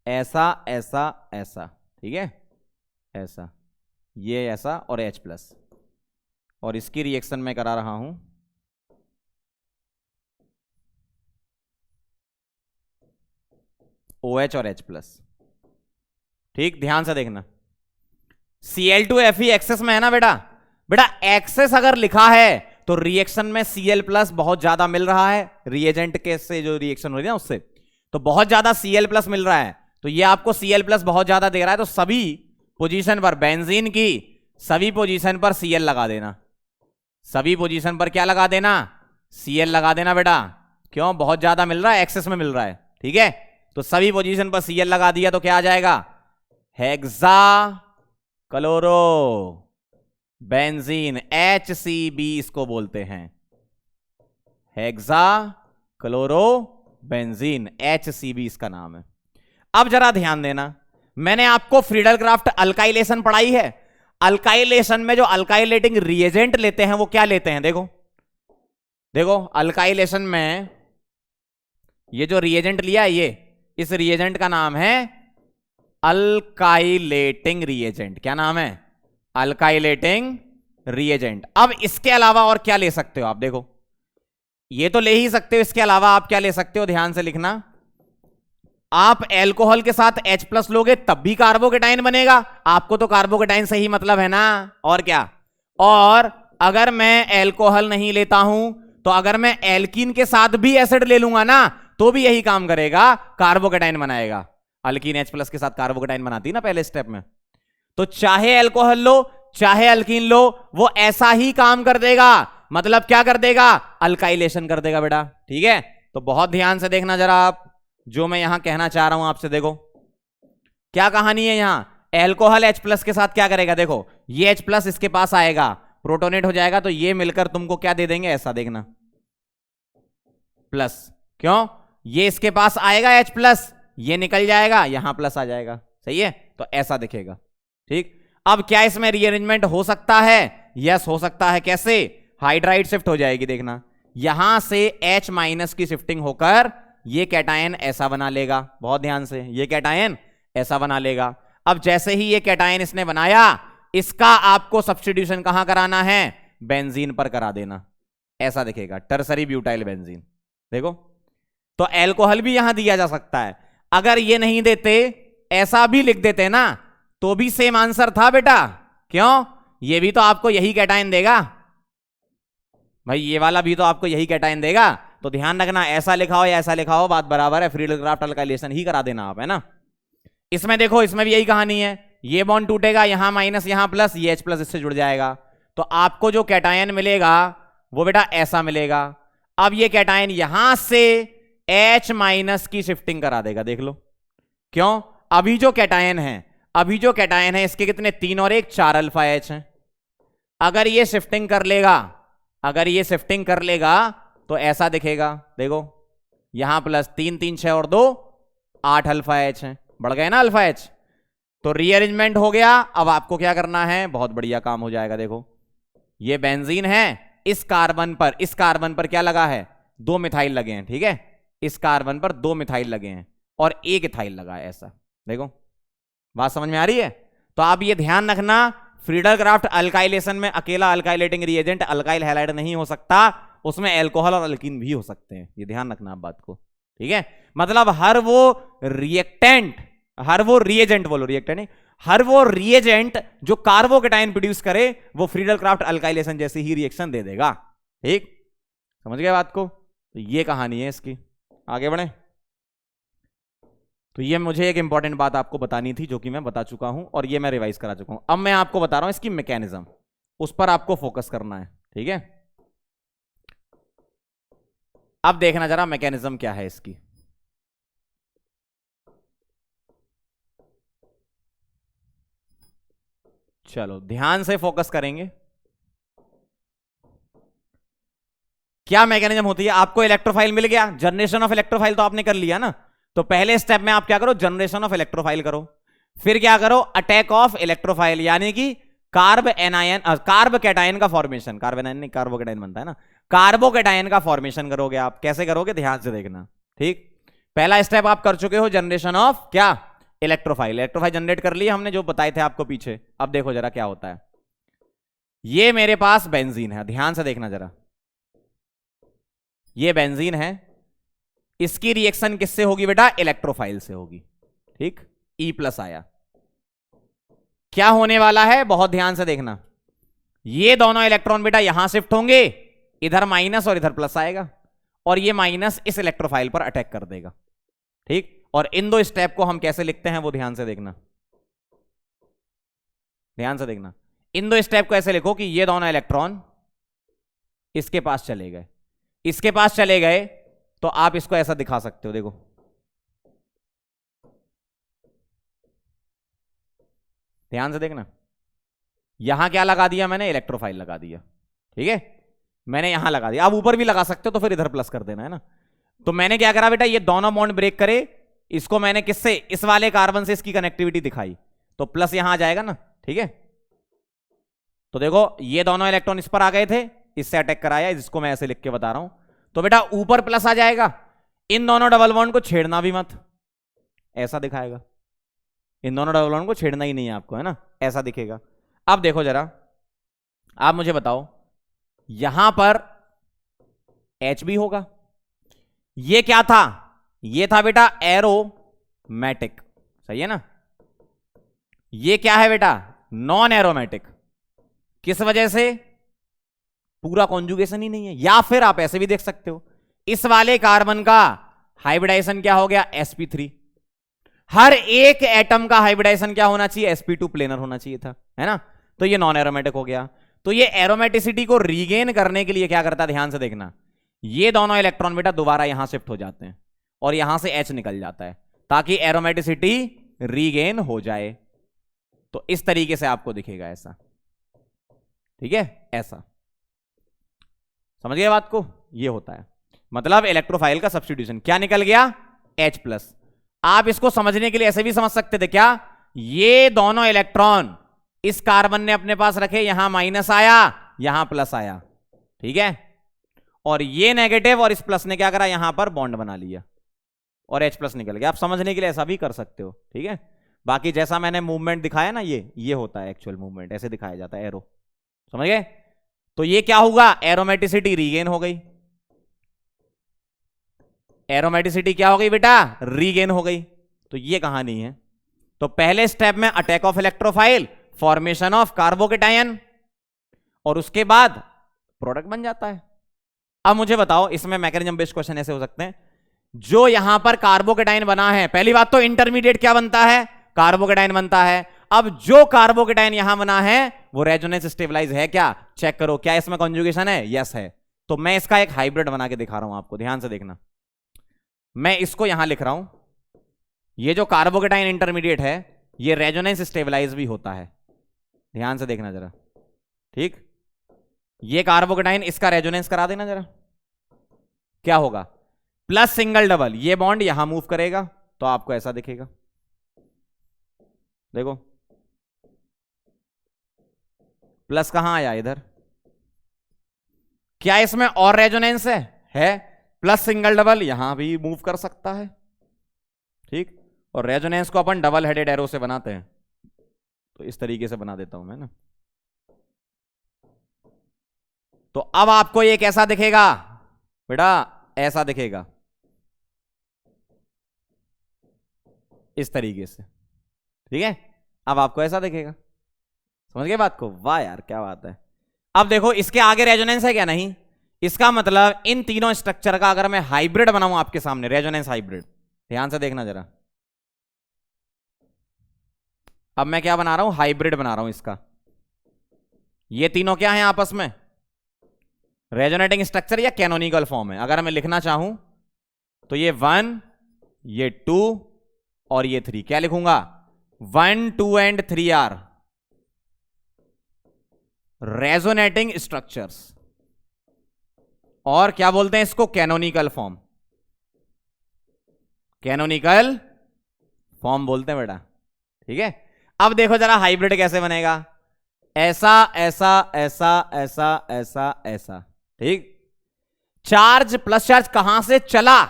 ऐसा ऐसा ऐसा, ठीक है, ऐसा, ये ऐसा और H प्लस। और इसकी रिएक्शन में करा रहा हूं OH और H प्लस, ठीक, ध्यान से देखना। Cl2Fe एक्सेस में है ना बेटा, बेटा एक्सेस अगर लिखा है तो रिएक्शन में Cl प्लस बहुत ज्यादा मिल रहा है, रिएजेंट के से जो रिएक्शन हो रही है ना उससे, तो बहुत ज्यादा Cl प्लस मिल रहा है, तो ये आपको Cl प्लस बहुत ज्यादा दे रहा है, तो सभी पोजीशन पर, बेंजीन की सभी पोजीशन पर Cl लगा देना, सभी पोजीशन पर क्या लगा देना, Cl लगा देना बेटा। क्यों, बहुत ज्यादा मिल रहा है, एक्सेस में मिल रहा है, ठीक है, तो सभी पोजीशन पर Cl लगा दिया तो क्या आ जाएगा, हेक्सा क्लोरो बेंजीन, HCB इसको बोलते हैं, हेक्सा क्लोरो बेंजीन, HCB इसका नाम है। अब जरा ध्यान देना, मैंने आपको फ्रीडल क्राफ्ट अल्काइलेशन पढ़ाई है, अल्काइलेशन में जो अल्काइलेटिंग रिएजेंट लेते हैं वो क्या लेते हैं, देखो देखो, अल्काइलेशन में ये जो रिएजेंट लिया है, ये इस रिएजेंट का नाम है अल्काइलेटिंग रिएजेंट। क्या नाम है, अल्काइलेटिंग रिएजेंट। अब इसके अलावा और क्या ले सकते हो आप, देखो ये तो ले ही सकते हो, इसके अलावा आप क्या ले सकते हो, ध्यान से लिखना, आप एल्कोहल के साथ H प्लस लोगे तब भी कार्बोकेटाइन बनेगा, आपको तो कार्बोकेटाइन से ही मतलब है ना, और क्या, और अगर मैं एल्कोहल नहीं लेता हूं तो अगर मैं एल्कीन के साथ भी एसिड ले लूंगा ना तो भी यही काम करेगा, कार्बोकेटाइन बनाएगा। अल्कीन H प्लस के साथ कार्बोकेटाइन बनाती ना पहले स्टेप में, तो चाहे एल्कोहल लो चाहे अल्कीन लो वो ऐसा ही काम कर देगा, मतलब क्या कर देगा, अल्काइलेशन कर देगा बेटा, ठीक है। तो बहुत ध्यान से देखना जरा आप, जो मैं यहां कहना चाह रहा हूं आपसे, देखो क्या कहानी है, यहां एल्कोहल H प्लस के साथ क्या करेगा, देखो ये H प्लस इसके पास आएगा, प्रोटोनेट हो जाएगा, तो ये मिलकर तुमको क्या दे देंगे, ऐसा देखना प्लस, क्यों, ये इसके पास आएगा H प्लस, ये निकल जाएगा, यहां प्लस आ जाएगा, सही है, तो ऐसा दिखेगा, ठीक। अब क्या इसमें रीअरेंजमेंट हो सकता है, यस हो सकता है, कैसे, हाइड्राइड शिफ्ट हो जाएगी, देखना यहां से H माइनस की शिफ्टिंग होकर ये कैटायन ऐसा बना लेगा, बहुत ध्यान से, ये कैटायन ऐसा बना लेगा। अब जैसे ही ये कैटायन इसने बनाया, इसका आपको सब्स्टिट्यूशन कहां कराना है, बेंजीन पर करा देना, ऐसा दिखेगा, टर्सरी ब्यूटाइल बेंजीन, देखो। तो एल्कोहल भी यहां दिया जा सकता है, अगर ये नहीं देते ऐसा भी लिख देते ना तो भी सेम आंसर था बेटा, क्यों, ये भी तो आपको यही कैटायन देगा भाई, ये वाला भी तो आपको यही कैटायन देगा, तो ध्यान रखना ऐसा लिखा हो या ऐसा लिखा हो बात बराबर है, फ्रीडल क्राफ्ट अल्काइलेशन ही करा देना आप, है ना। इसमें देखो, इसमें भी यही कहानी है, ये बॉन्ड टूटेगा, यहां माइनस यहां प्लस, ये H प्लस इससे जुड़ जाएगा, तो आपको जो कैटायन मिलेगा वो बेटा ऐसा मिलेगा। अब ये कैटायन यहां से H माइनस की शिफ्टिंग करा देगा, देख लो, क्यों, अभी जो कैटायन है इसके कितने, 3 और 1 4 अल्फा H हैं, अगर ये शिफ्टिंग कर लेगा तो ऐसा दिखेगा, देखो यहां प्लस 3 3 6 और 2 8 अल्फा H हैं, बढ़ गए ना अल्फा H, तो रीअरेंजमेंट हो गया। अब आपको क्या करना है, बहुत बढ़िया काम हो जाएगा, देखो ये बेंजीन है, इस कार्बन पर क्या लगा है, 2 मिथाइल लगे हैं, ठीक है, इस कार्बन पर 2 मिथाइल लगे हैं और 1 इथाइल लगा है, ऐसा देखो, बात समझ में आ रही है। तो आप ये ध्यान रखना, फ्रीडल क्राफ्ट अल्काइलेशन में अकेला अल्काइलेटिंग रिएजेंट अल्काइल हैलाइड नहीं हो सकता, उसमें एल्कोहल और अल्कीन भी हो सकते हैं, ये ध्यान रखना आप बात को, ठीक है। मतलब हर वो रिएजेंट जो कार्बोकेटाइन प्रोड्यूस करे वो फ्रीडल क्राफ्ट अल्काइलेशन जैसी ही रिएक्शन दे देगा, ठीक, समझ गए बात को। तो ये कहानी है इसकी। आगे बढ़े। तो ये मुझे एक इंपॉर्टेंट बात आपको बतानी थी जो कि मैं बता चुका हूं और ये मैं रिवाइज करा चुका हूं। अब मैं आपको बता रहा हूं इसकी मैकेनिज्म, उस पर आपको फोकस करना है, ठीक है। अब देखना जरा मैकेनिज्म क्या है इसकी। चलो ध्यान से फोकस करेंगे। क्या मैकेनिज्म होती है, आपको इलेक्ट्रोफाइल मिल गया, जनरेशन ऑफ इलेक्ट्रोफाइल तो आपने कर लिया ना। तो पहले स्टेप में आप क्या करो, जनरेशन ऑफ इलेक्ट्रोफाइल करो। फिर क्या करो, अटैक ऑफ इलेक्ट्रोफाइल, यानी कि कार्ब एनायन, कार्ब कैटायन का फॉर्मेशन, कार्ब एनायन नहीं कार्बो कैटायन बनता है ना, कार्बो कैटायन का फॉर्मेशन करोगे आप। कैसे करोगे, ध्यान से देखना, ठीक। पहला स्टेप आप कर चुके हो, जनरेशन ऑफ क्या, इलेक्ट्रोफाइल। इलेक्ट्रोफाइल जनरेट कर लिया हमने, जो बताए थे आपको पीछे। अब देखो जरा क्या होता है। ये मेरे पास बेंजीन है, ध्यान से देखना जरा। ये बेंजीन है, इसकी रिएक्शन किससे होगी बेटा, इलेक्ट्रोफाइल से होगी, ठीक। E+ आया, क्या होने वाला है, बहुत ध्यान से देखना। ये दोनों इलेक्ट्रॉन बेटा यहां शिफ्ट होंगे, इधर माइनस और इधर प्लस आएगा, और ये माइनस इस इलेक्ट्रोफाइल पर अटैक कर देगा, ठीक। और इन दो स्टेप को हम कैसे लिखते हैं वो ध्यान से देखना, ध्यान से देखना। इन दो स्टेप को ऐसे लिखो कि ये दोनों इलेक्ट्रॉन इसके पास चले गए, इसके पास चले गए, तो आप इसको ऐसा दिखा सकते हो, देखो। ध्यान से देखना, यहां क्या लगा दिया मैंने, इलेक्ट्रोफाइल लगा दिया, ठीक है। मैंने यहां लगा दिया, आप ऊपर भी लगा सकते हो, तो फिर इधर प्लस कर देना है ना। तो मैंने क्या करा बेटा, ये दोनों बॉन्ड ब्रेक करे, इसको मैंने किससे, इस वाले कार्बन से इसकी कनेक्टिविटी दिखाई, तो प्लस यहां आ जाएगा ना, ठीक है। तो देखो ये दोनों इलेक्ट्रॉन इस पर आ गए थे, इससे अटैक कराया, जिसको मैं ऐसे लिख के बता रहा हूं। तो बेटा ऊपर प्लस आ जाएगा, इन दोनों डबल बॉन्ड को छेड़ना भी मत, ऐसा दिखाएगा। इन दोनों डबल बॉन्ड को छेड़ना ही नहीं है आपको, है ना, ऐसा दिखेगा। अब देखो जरा, आप मुझे बताओ, यहां पर H भी होगा। ये क्या था, ये था बेटा एरोमेटिक, सही है ना। ये क्या है बेटा, नॉन एरोमेटिक। किस वजह से, पूरा कॉन्जुगेशन ही नहीं है। या फिर आप ऐसे भी देख सकते हो, इस वाले कार्बन का हाइब्रिडाइजेशन क्या हो गया, sp3। हर एक एटम का हाइब्रिडाइजेशन क्या होना चाहिए, sp2 प्लेनर होना चाहिए था, है ना। तो ये नॉन एरोमेटिक हो गया। तो ये एरोमेटिसिटी को रीगेन करने के लिए क्या करता है, ध्यान से देखना। ये दोनों इलेक्ट्रॉन बेटा दोबारा यहां शिफ्ट हो जाते हैं और यहां से H निकल जाता है, ताकि एरोमेटिसिटी रीगेन हो जाए। तो इस तरीके से आपको दिखेगा ऐसा, ठीक है, ऐसा। समझ गए बात को, ये होता है मतलब इलेक्ट्रोफाइल का सब्स्टिट्यूशन। क्या निकल गया, H+। आप इसको समझने के लिए ऐसे भी समझ सकते थे, क्या ये दोनों इलेक्ट्रॉन इस कार्बन ने अपने पास रखे, यहां माइनस आया, यहां प्लस आया, ठीक है। और ये नेगेटिव और इस प्लस ने क्या करा, यहां पर बॉन्ड बना लिया और H+ निकल गया। आप समझने के लिए ऐसा भी कर सकते हो, ठीक है। बाकी जैसा मैंने मूवमेंट दिखाया ना, ये होता है एक्चुअल मूवमेंट, ऐसे दिखाया जाता है, एरो, समझ गए। तो ये क्या होगा, एरोमेटिसिटी रीगेन हो गई। एरोमेटिसिटी क्या हो गई बेटा, रीगेन हो गई। तो ये कहानी है। तो पहले स्टेप में attack of electrophile, formation of carbocation, और उसके बाद प्रोडक्ट बन जाता है। अब मुझे बताओ, इसमें मैकेनिज्म बेस्ड क्वेश्चन ऐसे हो सकते हैं, जो यहां पर कार्बोकेटायन बना है, पहली बात तो इंटरमीडिएट क्या बनता है, कार्बोकेटायन बनता है। अब जो कार्बोकेटायन यहां बना है वो रेजोनेंस स्टेबलाइज है क्या, चेक करो, क्या इसमें कॉन्जुगेशन है, यस है। तो मैं इसका एक हाइब्रिड बना के दिखा रहा हूं आपको, ध्यान से देखना। मैं इसको यहां लिख रहा हूं, ये जो कार्बोकेटायन इंटरमीडिएट है ये रेजोनेंस स्टेबलाइज भी होता है, ध्यान से देखना जरा, ठीक। ये कार्बोकेटायन, इसका रेजोनेंस करा देना जरा, क्या होगा, प्लस सिंगल डबल, ये बॉन्ड यहां मूव करेगा तो आपको ऐसा दिखेगा, देखो प्लस कहां आया, इधर। क्या इसमें और रेजोनेंस है, प्लस सिंगल डबल यहां भी मूव कर सकता है, ठीक। और रेजोनेंस को अपन डबल हेडेड एरो से बनाते हैं, तो इस तरीके से बना देता हूं मैं ना। तो अब आपको ये कैसा दिखेगा बेटा, ऐसा दिखेगा, इस तरीके से, ठीक है। अब आपको ऐसा दिखेगा, समझ गए बात को, वाह यार क्या बात है। अब देखो इसके आगे रेजोनेंस है क्या, नहीं, इसका मतलब इन तीनों स्ट्रक्चर का अगर मैं हाइब्रिड बनाऊं आपके सामने, रेजोनेंस हाइब्रिड, ध्यान से देखना जरा। अब मैं क्या बना रहा हूं, हाइब्रिड बना रहा हूं इसका। ये तीनों क्या है आपस में, रेजोनेटिंग स्ट्रक्चर या कैनोनिकल फॉर्म है। अगर मैं लिखना चाहूं तो ये 1, ये 2 और ये 3, क्या लिखूंगा, 1, 2 एंड 3 आर रेजोनेटिंग स्ट्रक्चर्स, और क्या बोलते हैं इसको, कैनोनिकल फॉर्म। कैनोनिकल फॉर्म बोलते हैं बेटा, ठीक है। अब देखो जरा हाइब्रिड कैसे बनेगा, ऐसा ऐसा ऐसा ऐसा ऐसा ऐसा, ठीक। चार्ज प्लस चार्ज कहां से चला,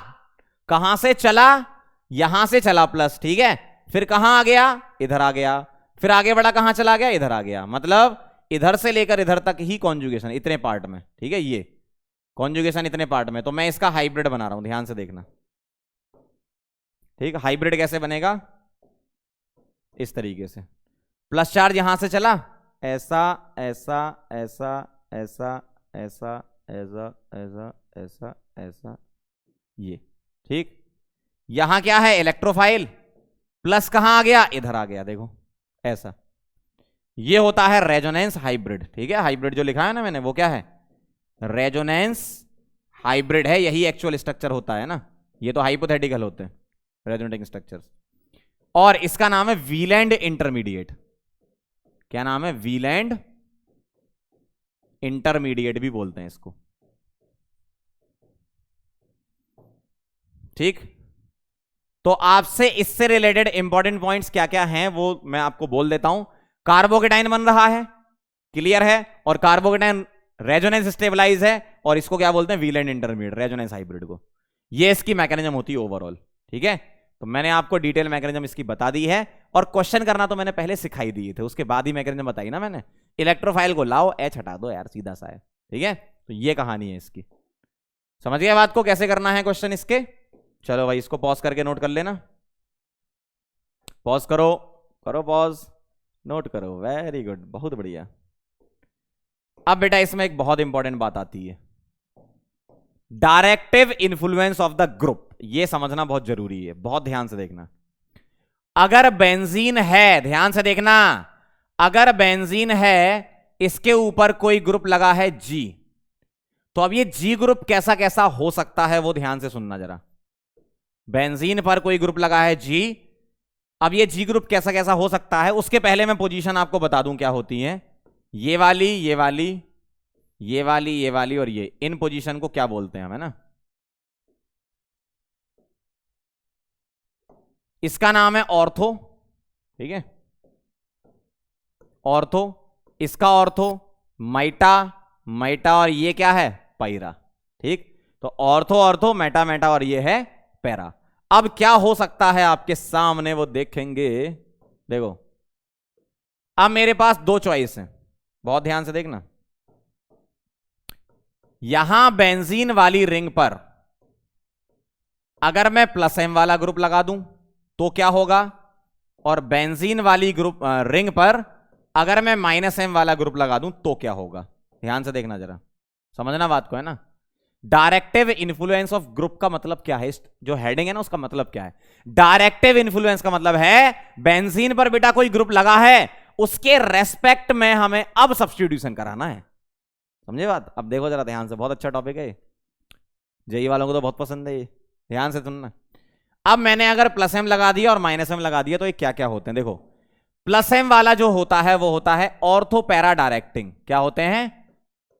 कहां से चला, यहां से चला प्लस, ठीक है। फिर कहां आ गया, इधर आ गया, फिर आगे बढ़ा कहां चला गया, इधर आ गया। मतलब इधर से लेकर इधर तक ही कॉन्जुगेशन इतने पार्ट में, ठीक है, ये कॉन्जुगेशन इतने पार्ट में। तो मैं इसका हाइब्रिड बना रहा हूं, ध्यान से देखना, ठीक। हाइब्रिड कैसे बनेगा, इस तरीके से, प्लस चार्ज यहां से चला, ऐसा ऐसा ऐसा ऐसा ऐसा ऐसा ऐसा ऐसा ऐसा, ये, ठीक। यहां क्या है, इलेक्ट्रोफाइल, प्लस कहां आ गया, इधर आ गया, देखो ऐसा। ये होता है रेजोनेंस हाइब्रिड, ठीक है। हाइब्रिड जो लिखा है ना मैंने, वो क्या है, रेजोनेंस हाइब्रिड है। यही एक्चुअल स्ट्रक्चर होता है ना, ये तो हाइपोथेटिकल होते हैं रेजोनेटिंग स्ट्रक्चर्स। और इसका नाम है वीलैंड इंटरमीडिएट। क्या नाम है, वीलैंड इंटरमीडिएट भी बोलते हैं इसको, ठीक। तो आपसे इससे रिलेटेड इंपॉर्टेंट पॉइंट्स क्या क्या हैं वो मैं आपको बोल देता हूं। कार्बोकेटाइन बन रहा है, क्लियर है, और कार्बोकेटाइन रेजोनेंस स्टेबलाइज है, और इसको क्या बोलते हैं, वीलैंड इंटरमीडिएट, रेजोनेंस हाइब्रिड को। ये इसकी मैकेनिज्म होती है ओवरऑल, ठीक है। तो मैंने आपको डिटेल मैकेनिज्म इसकी बता दी है, और क्वेश्चन करना तो मैंने पहले सिखाई दिए थे, उसके बाद ही मैकेनिज्म बताई ना मैंने। इलेक्ट्रोफाइल को लाओ, एच हटा दो यार, सीधा सा है, ठीक है। तो ये कहानी है इसकी, समझ गए बात को, कैसे करना है क्वेश्चन इसके। चलो भाई, इसको पॉज करके नोट कर लेना, पॉज करो, करो पॉज, नोट करो, वेरी गुड, बहुत बढ़िया। अब बेटा इसमें एक बहुत इंपॉर्टेंट बात आती है, directive influence of the group. यह समझना बहुत जरूरी है, बहुत ध्यान से देखना। अगर बेंजीन है, ध्यान से देखना, अगर बेंजीन है, इसके ऊपर कोई ग्रुप लगा है जी, तो अब ये जी ग्रुप कैसा कैसा हो सकता है वो ध्यान से सुनना जरा। बेंजीन पर कोई ग्रुप लगा है जी, अब ये जी ग्रुप कैसा कैसा हो सकता है, उसके पहले मैं पोजीशन आपको बता दूं क्या होती है। ये वाली, ये वाली, ये वाली, ये वाली और ये, इन पोजीशन को क्या बोलते हैं हम, है ना, इसका नाम है ऑर्थो, ठीक है, ऑर्थो। इसका ऑर्थो माइटा, माइटा, और ये क्या है, पैरा, ठीक। तो ऑर्थो ऑर्थो, मेटा मेटा, और ये है पैरा। अब क्या हो सकता है आपके सामने वो देखेंगे, देखो। अब मेरे पास दो चॉइस हैं, बहुत ध्यान से देखना। यहां बेंजीन वाली रिंग पर अगर मैं प्लस एम वाला ग्रुप लगा दूं तो क्या होगा, और बेंजीन वाली ग्रुप रिंग पर अगर मैं माइनस एम वाला ग्रुप लगा दूं तो क्या होगा। ध्यान से देखना जरा, समझना बात को, है ना। डायरेक्टिव इन्फ्लुएंस ऑफ ग्रुप का मतलब क्या है, जो हेडिंग है ना उसका मतलब क्या है। डायरेक्टिव इन्फ्लुएंस का मतलब है बेंजीन पर बेटा कोई ग्रुप लगा है, उसके रेस्पेक्ट में हमें अब सब्स्टिट्यूशन कराना है, समझे बात। अब देखो जरा ध्यान से, बहुत अच्छा टॉपिक है, जेई वालों को तो बहुत पसंद है ये, ध्यान से सुनना। अब मैंने अगर प्लस एम लगा दिया और माइनस एम लगा दिया तो ये क्या क्या होते हैं, देखो। प्लस एम वाला जो होता है वो होता है ऑर्थो पैरा डायरेक्टिंग। क्या होते हैं,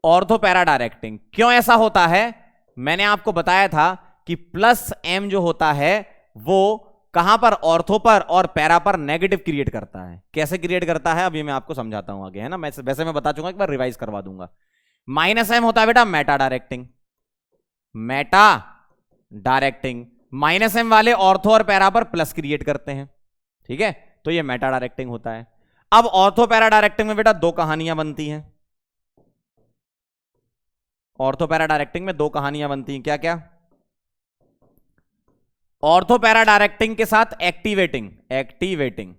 ऑर्थो पैरा डायरेक्टिंग। क्यों ऐसा होता है, मैंने आपको बताया था कि प्लस एम जो होता है वो कहां पर, ऑर्थो पर, और पैरा पर नेगेटिव क्रिएट करता है। कैसे क्रिएट करता है अभी मैं आपको समझाता हूं आगे, है ना। वैसे मैं बता चुका, एक बार रिवाइज करवा दूंगा। माइनस एम होता है बेटा meta directing, meta directing. Minus M वाले ऑर्थो और पैरा पर प्लस क्रिएट करते हैं, ठीक है, तो ये मेटा डायरेक्टिंग होता है। अब ऑर्थो पैरा डायरेक्टिंग में बेटा दो कहानियां बनती हैं, ऑर्थो पैरा डायरेक्टिंग में दो कहानियां बनती हैं, क्या क्या। ऑर्थो पैरा डायरेक्टिंग के साथ एक्टिवेटिंग, एक्टिवेटिंग,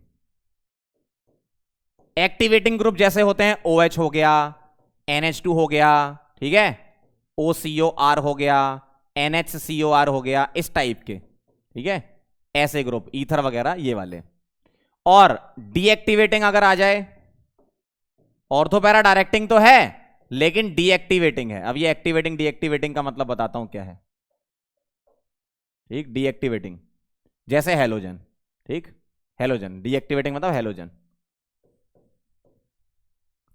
एक्टिवेटिंग ग्रुप जैसे होते हैं OH हो गया, NH2 हो गया, ठीक है, OCOR हो गया, NHCOR हो गया, इस टाइप के, ठीक है, ऐसे ग्रुप, ईथर वगैरह ये वाले। और डीएक्टिवेटिंग अगर आ जाए, ऑर्थो पैरा डायरेक्टिंग तो है लेकिन डीएक्टिवेटिंग है। अब ये एक्टिवेटिंग डीएक्टिवेटिंग का मतलब बताता हूं क्या है, ठीक। डीएक्टिवेटिंग जैसे हेलोजन, ठीक, हेलोजन, डीएक्टिवेटिंग मतलब हेलोजन।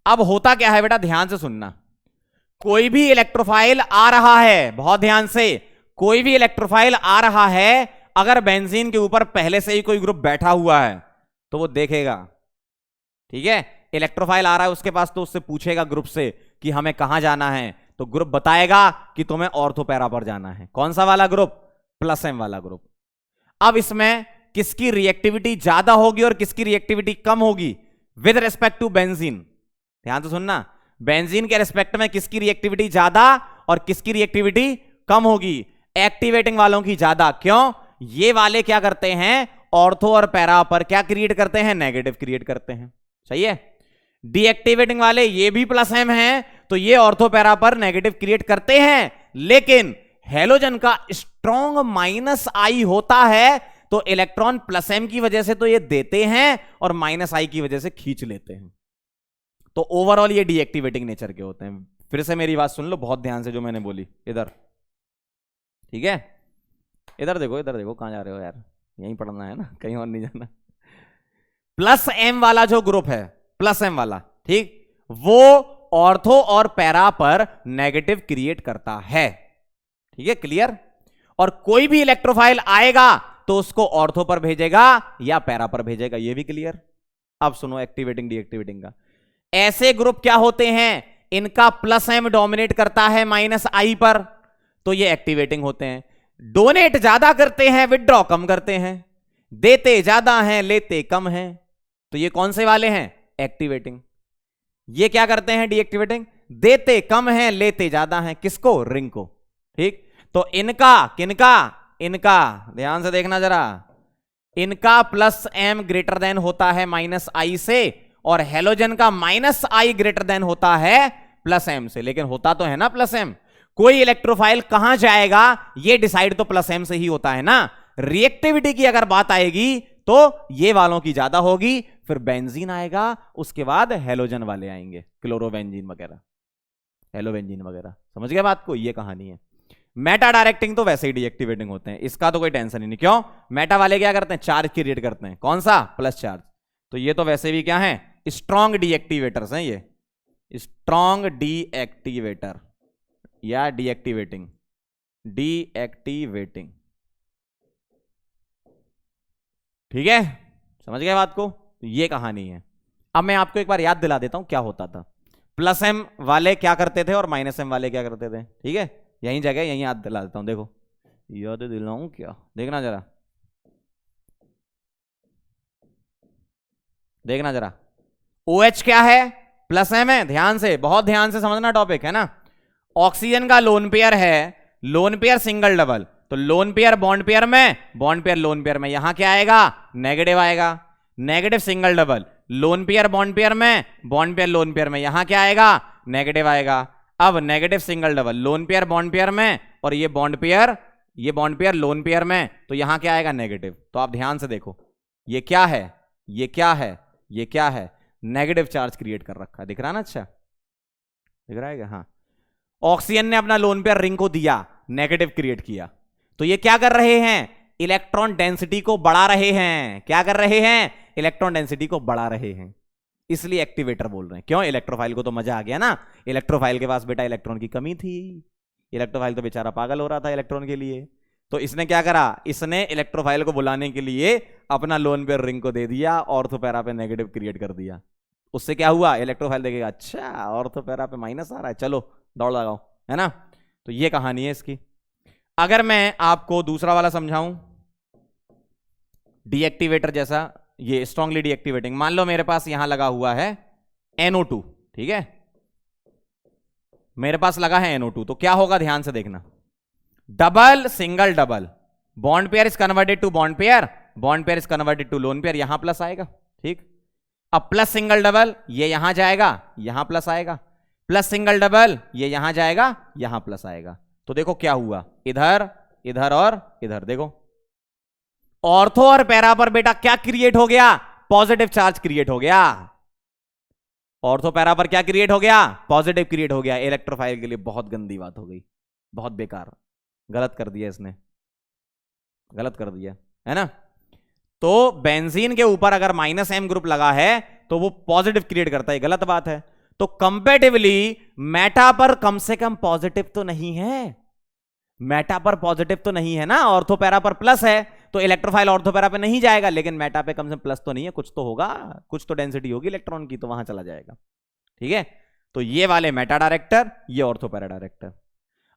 अब होता क्या है बेटा, ध्यान से सुनना, कोई भी इलेक्ट्रोफाइल आ रहा है, बहुत ध्यान से, कोई भी इलेक्ट्रोफाइल आ रहा है, अगर बेंजीन के ऊपर पहले से ही कोई ग्रुप बैठा हुआ है तो वो देखेगा, ठीक है। इलेक्ट्रोफाइल आ रहा है उसके पास तो उससे पूछेगा ग्रुप से कि हमें कहां जाना है, तो ग्रुप बताएगा कि तुम्हें ऑर्थो पैरा पर जाना है। कौन सा वाला ग्रुप, +M वाला ग्रुप। अब इसमें किसकी रिएक्टिविटी ज्यादा होगी और किसकी रिएक्टिविटी कम होगी विद रिस्पेक्ट टू बेंजीन, ध्यान से सुनना, बेंजीन के रिस्पेक्ट में किसकी रिएक्टिविटी ज्यादा और किसकी रिएक्टिविटी कम होगी, एक्टिवेटिंग वालों की ज्यादा। क्यों, ये वाले क्या करते हैं, ऑर्थो और पैरा पर क्या क्रिएट करते हैं, नेगेटिव क्रिएट करते हैं, सही है। डीएक्टिवेटिंग वाले ये भी +M हैं तो ये ऑर्थो पैरा पर नेगेटिव क्रिएट करते हैं, लेकिन हेलोजन का स्ट्रॉन्ग -I होता है तो इलेक्ट्रॉन +M की वजह से तो ये देते हैं और -I की वजह से खींच लेते हैं। तो ओवरऑल ये डीएक्टिवेटिंग नेचर के होते हैं। फिर से मेरी बात सुन लो बहुत ध्यान से जो मैंने बोली, इधर, ठीक है, इधर देखो, इधर देखो, कहां जा रहे हो यार, यहीं पढ़ना है ना, कहीं और नहीं जाना। +M वाला जो ग्रुप है, +M वाला, ठीक, वो ऑर्थो और पैरा पर नेगेटिव क्रिएट करता है, ठीक है, क्लियर। और कोई भी इलेक्ट्रोफाइल आएगा तो उसको ऑर्थो पर भेजेगा या पैरा पर भेजेगा, ये भी क्लियर। अब सुनो एक्टिवेटिंग डीएक्टिवेटिंग का। ऐसे ग्रुप क्या होते हैं, इनका +M डोमिनेट करता है -I पर, तो ये एक्टिवेटिंग होते हैं। डोनेट ज्यादा करते हैं, विदड्रॉ कम करते हैं, देते ज्यादा हैं, लेते कम हैं, तो ये कौन से वाले हैं, एक्टिवेटिंग। ये क्या करते हैं, डीएक्टिवेटिंग, देते कम हैं, लेते ज्यादा हैं, किसको, रिंग को, ठीक। तो इनका, किनका, इनका ध्यान से देखना जरा, इनका +M ग्रेटर देन होता है -I से, और हेलोजन का -I ग्रेटर देन होता है +M से। लेकिन होता तो है ना +M, कोई इलेक्ट्रोफाइल कहां जाएगा ये डिसाइड तो +M से ही होता है ना। रिएक्टिविटी की अगर बात आएगी तो ये वालों की ज्यादा होगी, फिर बेंजीन आएगा, उसके बाद हेलोजन वाले आएंगे, क्लोरोबेंजीन वगैरह, हेलोबेंजीन वगैरह। समझ गए बात को, ये कहानी है। मेटा डायरेक्टिंग तो वैसे ही डीएक्टिवेटिंग होते हैं, इसका तो कोई टेंशन ही नहीं। क्यों, मेटा वाले क्या करते हैं, चार्ज क्रिएट करते हैं, कौन सा, प्लस चार्ज। तो ये तो वैसे भी क्या है, स्ट्रॉन्ग डीएक्टिवेटर्स हैं, ये स्ट्रॉन्ग डीएक्टिवेटर या डीएक्टिवेटिंग, डीएक्टिवेटिंग, ठीक है, समझ गए बात को। ये कहानी है। अब मैं आपको एक बार याद दिला देता हूं क्या होता था। +M वाले क्या करते थे और -M वाले क्या करते थे, ठीक है, यही जगह यही याद दिला देता हूं। देखो याद दिलाऊं क्या, देखना जरा, देखना जरा। OH क्या है, +M है, ध्यान से, बहुत ध्यान से समझना टॉपिक है ना। ऑक्सीजन का लोन पेयर है, लोन पेयर सिंगल डबल, तो लोन पेयर बॉन्ड पेयर में, बॉन्ड पेयर लोन पेयर में, यहां क्या आएगा, नेगेटिव आएगा। Negative single double, lone pair bond pair में, बॉन्ड पेयर लोन पेयर में, यहां क्या आएगा, नेगेटिव आएगा। अब negative single double, lone pair bond pair में, और ये बॉन्ड पेयर लोन पेयर में, तो यहां क्या आएगा, नेगेटिव। तो आप ध्यान से देखो, ये क्या है, ये क्या है, ये क्या है, नेगेटिव चार्ज क्रिएट कर रखा है, दिख रहा है ना, अच्छा दिख रहा है क्या, हाँ। ऑक्सीजन ने अपना लोन पेयर रिंग को दिया, नेगेटिव क्रिएट किया, तो ये क्या कर रहे हैं, इलेक्ट्रॉन डेंसिटी को बढ़ा रहे हैं। क्या कर रहे हैं, इलेक्ट्रॉन डेंसिटी को बढ़ा रहे हैं, इसलिए एक्टिवेटर बोल रहे हैं। क्यों, इलेक्ट्रोफाइल को तो मजा आ गया ना, इलेक्ट्रोफाइल के पास बेटा इलेक्ट्रॉन की कमी थी, इलेक्ट्रोफाइल तो बेचारा पागल हो रहा था इलेक्ट्रॉन के लिए, तो इसने क्या करा, इसने इलेक्ट्रोफाइल को बुलाने के लिए अपना लोन पेयर रिंग को दे दिया, ऑर्थो पैरा पे नेगेटिव क्रिएट कर दिया। उससे क्या हुआ, इलेक्ट्रोफाइल देखेगा, अच्छा ऑर्थो पैरा पे माइनस आ रहा है, चलो दौड़ लगाओ, है ना। तो ये कहानी है इसकी। अगर मैं आपको दूसरा वाला समझाऊं, डीएक्टिवेटर जैसा, ये स्ट्रांगली डीएक्टिवेटिंग, मान लो मेरे पास यहां लगा हुआ है NO2, ठीक है, मेरे पास लगा है NO2, तो क्या होगा, ध्यान से देखना, double single double, bond pair is converted to bond pair, bond pair is converted to lone pair, यहां प्लस आएगा, ठीक। अब प्लस सिंगल डबल, ये यहां जाएगा, यहां प्लस आएगा, प्लस सिंगल डबल, ये यहां जाएगा, यहां प्लस आएगा। तो देखो क्या हुआ, इधर इधर और इधर। देखो ऑर्थो और पैरा पर बेटा क्या क्रिएट हो गया, पॉजिटिव चार्ज क्रिएट हो गया। ऑर्थो पैरा पर क्या क्रिएट हो गया, पॉजिटिव क्रिएट हो गया। इलेक्ट्रोफाइल के लिए बहुत गंदी बात हो गई, बहुत बेकार, गलत कर दिया इसने, गलत कर दिया, है ना। तो बेंजीन के ऊपर अगर -M ग्रुप लगा है तो वो पॉजिटिव क्रिएट करता है, गलत बात है। तो कंपैरेटिवली मेटा पर कम से कम पॉजिटिव तो नहीं है, मेटा पर पॉजिटिव तो नहीं है ना, ऑर्थो पैरा पर प्लस है, तो इलेक्ट्रोफाइल ऑर्थो पैरा पे नहीं जाएगा, लेकिन मेटा पे कम से कम प्लस तो नहीं है, कुछ तो होगा, कुछ तो डेंसिटी होगी इलेक्ट्रॉन की, तो वहां चला जाएगा। ठीक है, तो ये वाले मेटा डायरेक्टर, ये ऑर्थो पैरा डायरेक्टर।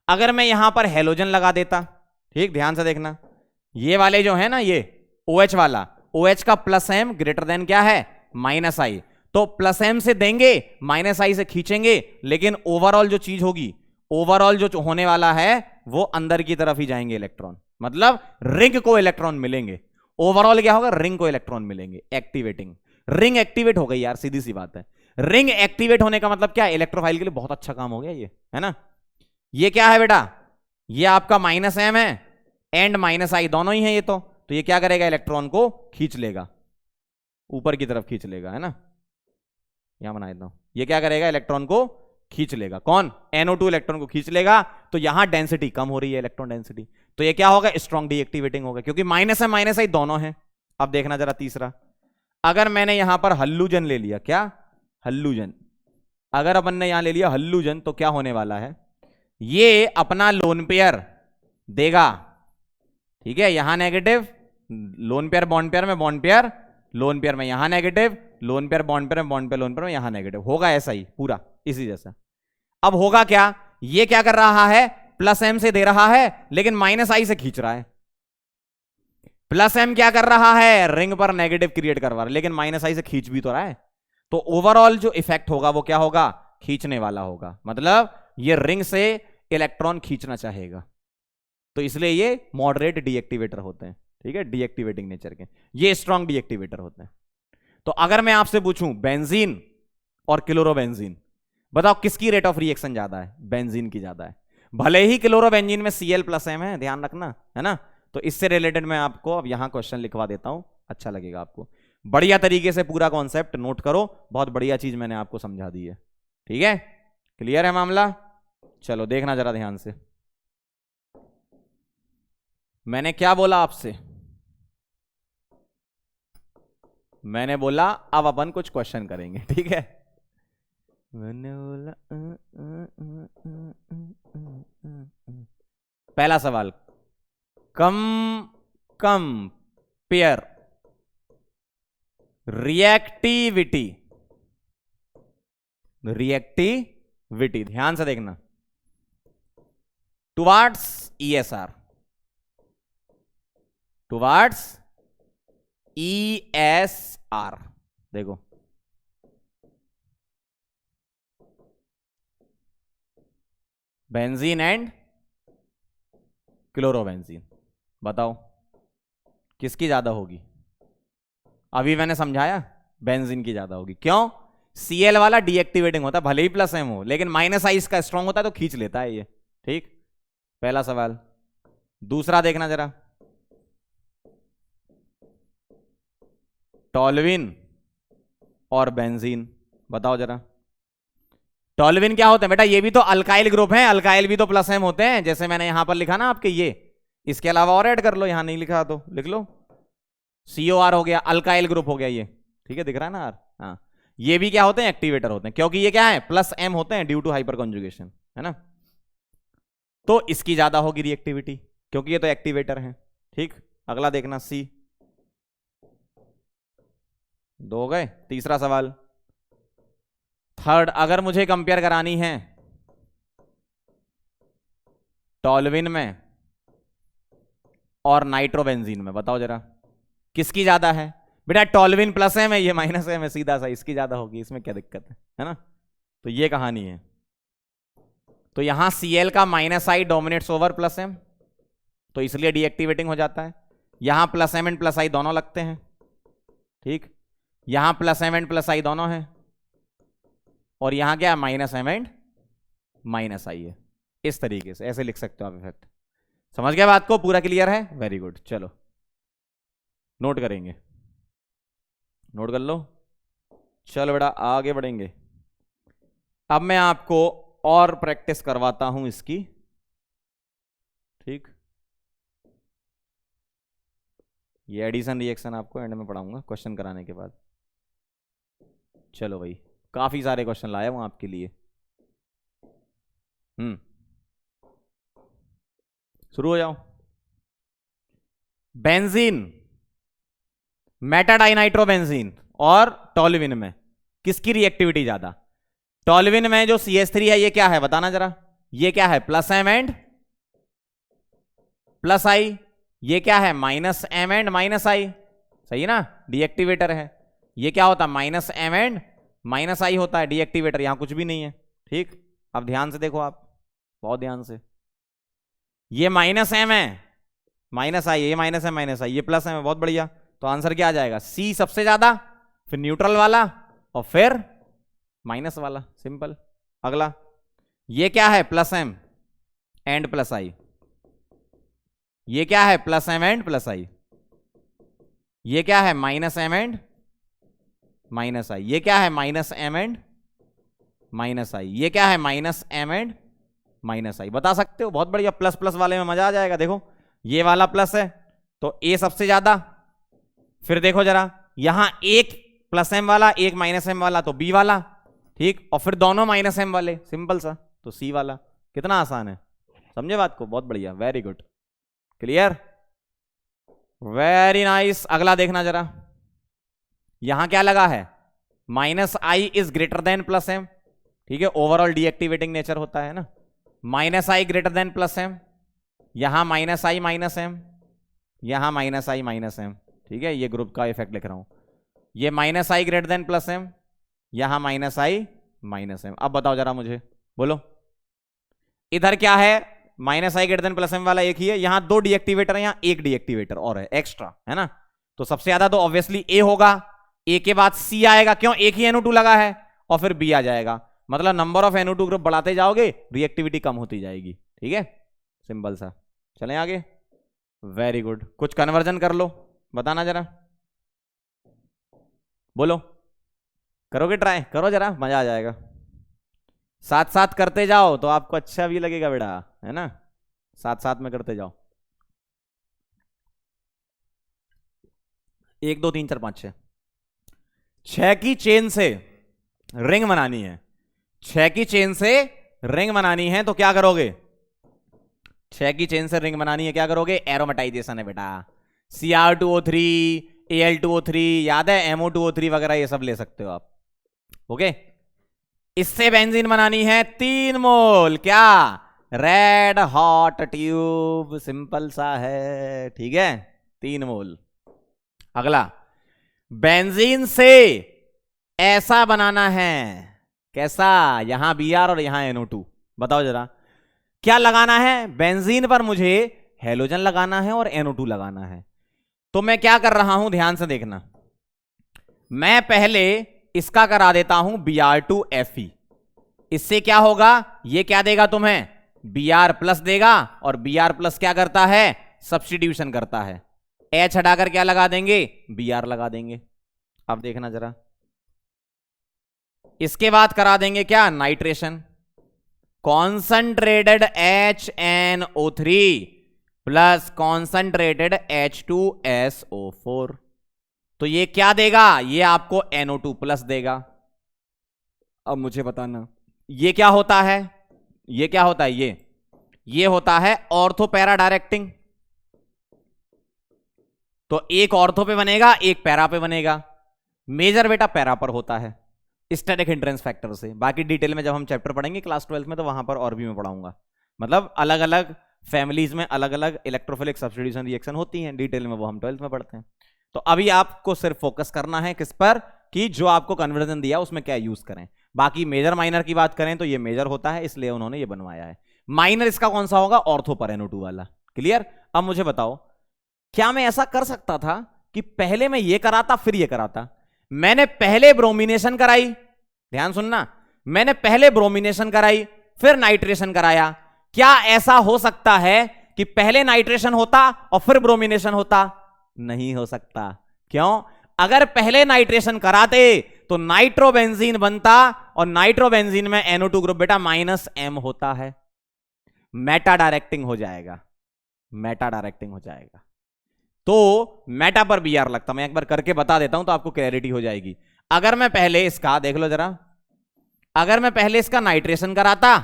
अगर मैं यहां पर हेलोजन लगा देता, ठीक ध्यान से देखना, ये वाले जो है ना, ये OH वाला, OH का +M ग्रेटर देन क्या है, -I, तो +M से देंगे, -I से खींचेंगे, लेकिन ओवरऑल जो चीज होगी, ओवरऑल जो होने वाला है वो अंदर की तरफ ही जाएंगे इलेक्ट्रॉन, मतलब रिंग को इलेक्ट्रॉन मिलेंगे। ओवरऑल क्या होगा, रिंग को इलेक्ट्रॉन मिलेंगे। एक्टिवेटिंग रिंग एक्टिवेट हो गई यार, सीधी सी बात है। रिंग एक्टिवेट होने का मतलब क्या है, इलेक्ट्रोफाइल के लिए बहुत अच्छा काम हो गया ये, है ना। ये क्या है बेटा, ये आपका -M है एंड -I दोनों ही है ये, तो ये क्या करेगा, इलेक्ट्रॉन को खींच लेगा, ऊपर की तरफ खींच लेगा, है ना। यहां बना देता हूं, ये क्या करेगा, इलेक्ट्रॉन को खींच लेगा। कौन, NO2 इलेक्ट्रॉन को खींच लेगा, तो यहां डेंसिटी कम हो रही है, इलेक्ट्रॉन डेंसिटी, तो ये क्या होगा, स्ट्रॉन्ग डीएक्टिवेटिंग होगा, क्योंकि -M -I दोनों हैं। अब देखना जरा तीसरा, अगर मैंने यहां पर हल्लूजन ले लिया, क्या हल्लूजन, अगर अपन ने यहां ले लिया हल्लूजन, तो क्या होने वाला है, ये अपना लोन पेयर देगा, ठीक है, यहां negative, lone pair bond pair में, बॉन्ड पेयर लोन पेयर में, यहां negative, lone pair bond pair में, बॉन्ड पेयर लोन पेयर में, यहां नेगेटिव होगा, ऐसा ही पूरा इसी जैसा। अब होगा क्या, ये क्या कर रहा है, +M से दे रहा है, लेकिन -I से खींच रहा है। +M क्या कर रहा है, रिंग पर नेगेटिव क्रिएट करवा रहा है, लेकिन -I से खींच भी तो रहा है। तो ओवरऑल जो इफेक्ट होगा वो क्या होगा, खींचने वाला होगा, मतलब ये रिंग से इलेक्ट्रॉन खींचना चाहेगा, तो इसलिए ये मॉडरेट डीएक्टिवेटर होते हैं, ठीक है, डीएक्टिवेटिंग नेचर के, ये स्ट्रॉन्ग डीएक्टिवेटर होते हैं। तो अगर मैं आपसे पूछूं बेंजीन और क्लोरोबेंजीन, बताओ किसकी रेट ऑफ रिएक्शन ज्यादा है, बेंजीन की ज्यादा है, भले ही क्लोरोबेंजीन में Cl+M है, ध्यान रखना, है ना। तो इससे रिलेटेड मैं आपको अब यहां क्वेश्चन लिखवा देता हूं, अच्छा लगेगा आपको, बढ़िया तरीके से पूरा कॉन्सेप्ट नोट करो, बहुत बढ़िया चीज मैंने आपको समझा दी है, ठीक है, क्लियर है मामला। चलो देखना जरा ध्यान से, मैंने क्या बोला आपसे, मैंने बोला अब अपन कुछ क्वेश्चन करेंगे, ठीक है। मैंने बोला पहला सवाल, कंपेयर रिएक्टिविटी, रिएक्टिविटी ध्यान से देखना, टुवार्ड्स ESR, टुवार्ड्स ESR, देखो बेंजीन एंड क्लोरोबेंजीन, बताओ किसकी ज्यादा होगी। अभी मैंने समझाया बेंजीन की ज्यादा होगी, क्यों, Cl वाला डीएक्टिवेटिंग होता है, भले ही +M हो, लेकिन -I इसका स्ट्रॉन्ग होता है तो खींच लेता है ये, ठीक, पहला सवाल। दूसरा देखना जरा, टॉल्विन और बेंजीन, बताओ जरा, टॉल्विन क्या होते हैं बेटा, ये भी तो अल्काइल ग्रुप हैं, अल्काइल भी तो +M होते हैं, जैसे मैंने यहां पर लिखा ना आपके, ये इसके अलावा और ऐड कर लो, यहां नहीं लिखा तो लिख लो, COR हो गया, अल्काइल ग्रुप हो गया ये, ठीक है, दिख रहा है ना, हाँ, ये भी क्या होते हैं, एक्टिवेटर होते हैं, क्योंकि ये क्या है, +M होते हैं ड्यू टू हाइपर कॉन्जुगेशन, है ना। तो इसकी ज्यादा होगी रिएक्टिविटी, क्योंकि ये तो एक्टिवेटर है, ठीक। अगला देखना, C, 2 हो गए। तीसरा सवाल, थर्ड, अगर मुझे कंपेयर करानी है टॉल्विन में और नाइट्रोबेंजीन में, बताओ जरा किसकी ज्यादा है। बेटा टॉल्विन +M है, ये -M है, सीधा सा, इसकी ज्यादा होगी, इसमें क्या दिक्कत है ना। तो ये कहानी है। तो यहां Cl का -I डोमिनेट्स ओवर +M, तो इसलिए डीएक्टिवेटिंग हो जाता है। यहां +M एंड +I दोनों लगते हैं, ठीक। यहां +M एंड +I दोनों है, और यहां क्या है, -M एंड माइनस आई है। इस तरीके से ऐसे लिख सकते हो आप इफेक्ट। समझ गए बात को? पूरा क्लियर है? Very good. चलो नोट करेंगे, नोट कर लो। चलो बेटा आगे बढ़ेंगे। अब मैं आपको और प्रैक्टिस करवाता हूं इसकी, ठीक। ये एडिशन रिएक्शन आपको एंड में पढ़ाऊंगा क्वेश्चन कराने के बाद। चलो भाई, काफी सारे क्वेश्चन लाया हूं आपके लिए। शुरू हो जाओ। बेंजीन, मेटाडाइनाइट्रोबेंजीन और टॉल्यूविन में किसकी रिएक्टिविटी ज्यादा? टॉल्यूविन में जो CH3 है ये क्या है बताना जरा। ये क्या है? प्लस एम एंड प्लस आई। ये क्या है? माइनस एम एंड माइनस आई। सही है ना, डीएक्टिवेटर है। ये क्या होता है? माइनस एम एंड माइनस आई होता है डीएक्टिवेटर। यहां कुछ भी नहीं है, ठीक। अब ध्यान से देखो आप, बहुत ध्यान से। ये माइनस एम है, माइनस आई, ये माइनस एम माइनस आई, ये प्लस एम है। बहुत बढ़िया। तो आंसर क्या आ जाएगा? सी सबसे ज्यादा, फिर न्यूट्रल वाला और फिर माइनस वाला। सिंपल। अगला, ये क्या है? प्लस एम एंड प्लस आई। ये क्या है? प्लस एम एंड प्लस आई। ये क्या है? माइनस एम एंड माइनस आई। ये क्या है? माइनस एम एंड माइनस आई। ये क्या है? माइनस एम एंड माइनस आई। बता सकते हो? बहुत बढ़िया। प्लस प्लस वाले में मजा आ जाएगा। देखो ये वाला प्लस है तो ए सबसे ज्यादा, फिर देखो जरा यहां एक प्लस एम वाला एक माइनस एम वाला तो बी वाला, ठीक। और फिर दोनों माइनस एम वाले, सिंपल सा, तो सी वाला। कितना आसान है, समझे बात को? बहुत बढ़िया, very good, clear, very nice. अगला देखना जरा, यहां क्या लगा है? Minus I is greater than plus M, ठीक है। ओवरऑल डीएक्टिवेटिंग नेचर होता है ना। Minus I greater than plus M, यहां माइनस आई माइनस एम, यहां माइनस आई माइनस एम, ठीक है। ये ग्रुप का इफेक्ट लिख रहा हूं। ये minus I greater than plus M, यहां माइनस आई माइनस एम। अब बताओ जरा मुझे, बोलो इधर क्या है? Minus I greater than plus M वाला एक ही है। यहां दो डीएक्टिवेटर है, यहां एक डीएक्टिवेटर और है एक्स्ट्रा, है ना। तो सबसे ज्यादा तो ऑब्वियसली ए होगा, ए के बाद सी आएगा, क्यों? एक ही NO2 लगा है, और फिर बी आ जाएगा। मतलब नंबर ऑफ NO2 ग्रुप बढ़ाते जाओगे, रिएक्टिविटी कम होती जाएगी, ठीक है। सिंपल सा। चलें आगे, वेरी गुड। कुछ कन्वर्जन कर लो, बताना जरा, बोलो। करोगे ट्राई? करो जरा, मजा आ जाएगा। साथ साथ करते जाओ तो आपको अच्छा भी लगेगा बेटा, है ना। साथ साथ में करते जाओ। 1 2 3 4 5 6, 6 की चेन से रिंग बनानी है। 6 की चेन से रिंग बनानी है तो क्या करोगे? 6 की चेन से रिंग बनानी है, क्या करोगे? एरोमेटाइजेशन है बेटा। Cr2O3, Al2O3, याद है? MO2O3 वगैरह ये सब ले सकते हो आप, ओके। इससे बेंजीन बनानी है 3 मोल, क्या? रेड हॉट ट्यूब, सिंपल सा है, ठीक है, 3 मोल। अगला, बेंजीन से ऐसा बनाना है, कैसा? यहां Br और यहां NO2। बताओ जरा क्या लगाना है? बेंजीन पर मुझे हेलोजन लगाना है और NO2 लगाना है। तो मैं क्या कर रहा हूं, ध्यान से देखना। मैं पहले इसका करा देता हूं Br2Fe। इससे क्या होगा? ये क्या देगा तुम्हें? Br प्लस देगा, और Br प्लस क्या करता है? सब्स्टिट्यूशन करता है। H हटाकर क्या लगा देंगे? Br लगा देंगे। अब देखना जरा, इसके बाद करा देंगे क्या? Nitration. Concentrated HNO3 plus concentrated H2SO4। तो ये क्या देगा? ये आपको NO2 प्लस देगा। अब मुझे बताना ये क्या होता है? ये क्या होता है? ये होता है ऑर्थो पैरा डायरेक्टिंग। तो एक ऑर्थो पे बनेगा, एक पैरा पे बनेगा। मेजर बेटा पैरा पर होता है स्टैटिक हिंड्रेंस फैक्टर से। बाकी डिटेल में जब हम चैप्टर पढ़ेंगे क्लास 12 में तो वहां पर और भी मैं पढ़ाऊंगा। मतलब अलग अलग फैमिलीज में अलग अलग इलेक्ट्रोफिलिक सब्स्टिट्यूशन रिएक्शन होती हैं, डिटेल में वो हम 12th में पढ़ते हैं। तो अभी आपको सिर्फ फोकस करना है किस पर, कि जो आपको कन्वर्जन दिया उसमें क्या यूज करें। बाकी मेजर माइनर की बात करें तो ये मेजर होता है, इसलिए उन्होंने ये बनवाया है। माइनर इसका कौन सा होगा? ऑर्थो पर NO2 वाला। क्लियर? अब मुझे बताओ, क्या मैं ऐसा कर सकता था कि पहले मैं ये कराता फिर ये कराता? मैंने पहले ब्रोमिनेशन कराई, ध्यान सुनना, मैंने पहले ब्रोमिनेशन कराई, फिर नाइट्रेशन कराया। क्या ऐसा हो सकता है कि पहले नाइट्रेशन होता और फिर ब्रोमिनेशन होता? नहीं हो सकता। क्यों? अगर पहले नाइट्रेशन कराते तो नाइट्रोबेंजीन बनता और नाइट्रोबेंजीन में NO2 ग्रुप बेटा -M होता है, मेटा डायरेक्टिंग हो जाएगा, मेटा डायरेक्टिंग हो जाएगा। तो मेटा पर Br लगता, मैं एक बार करके बता देता हूं तो आपको क्लैरिटी हो जाएगी। अगर मैं पहले इसका देख लो जरा, अगर मैं पहले इसका नाइट्रेशन कराता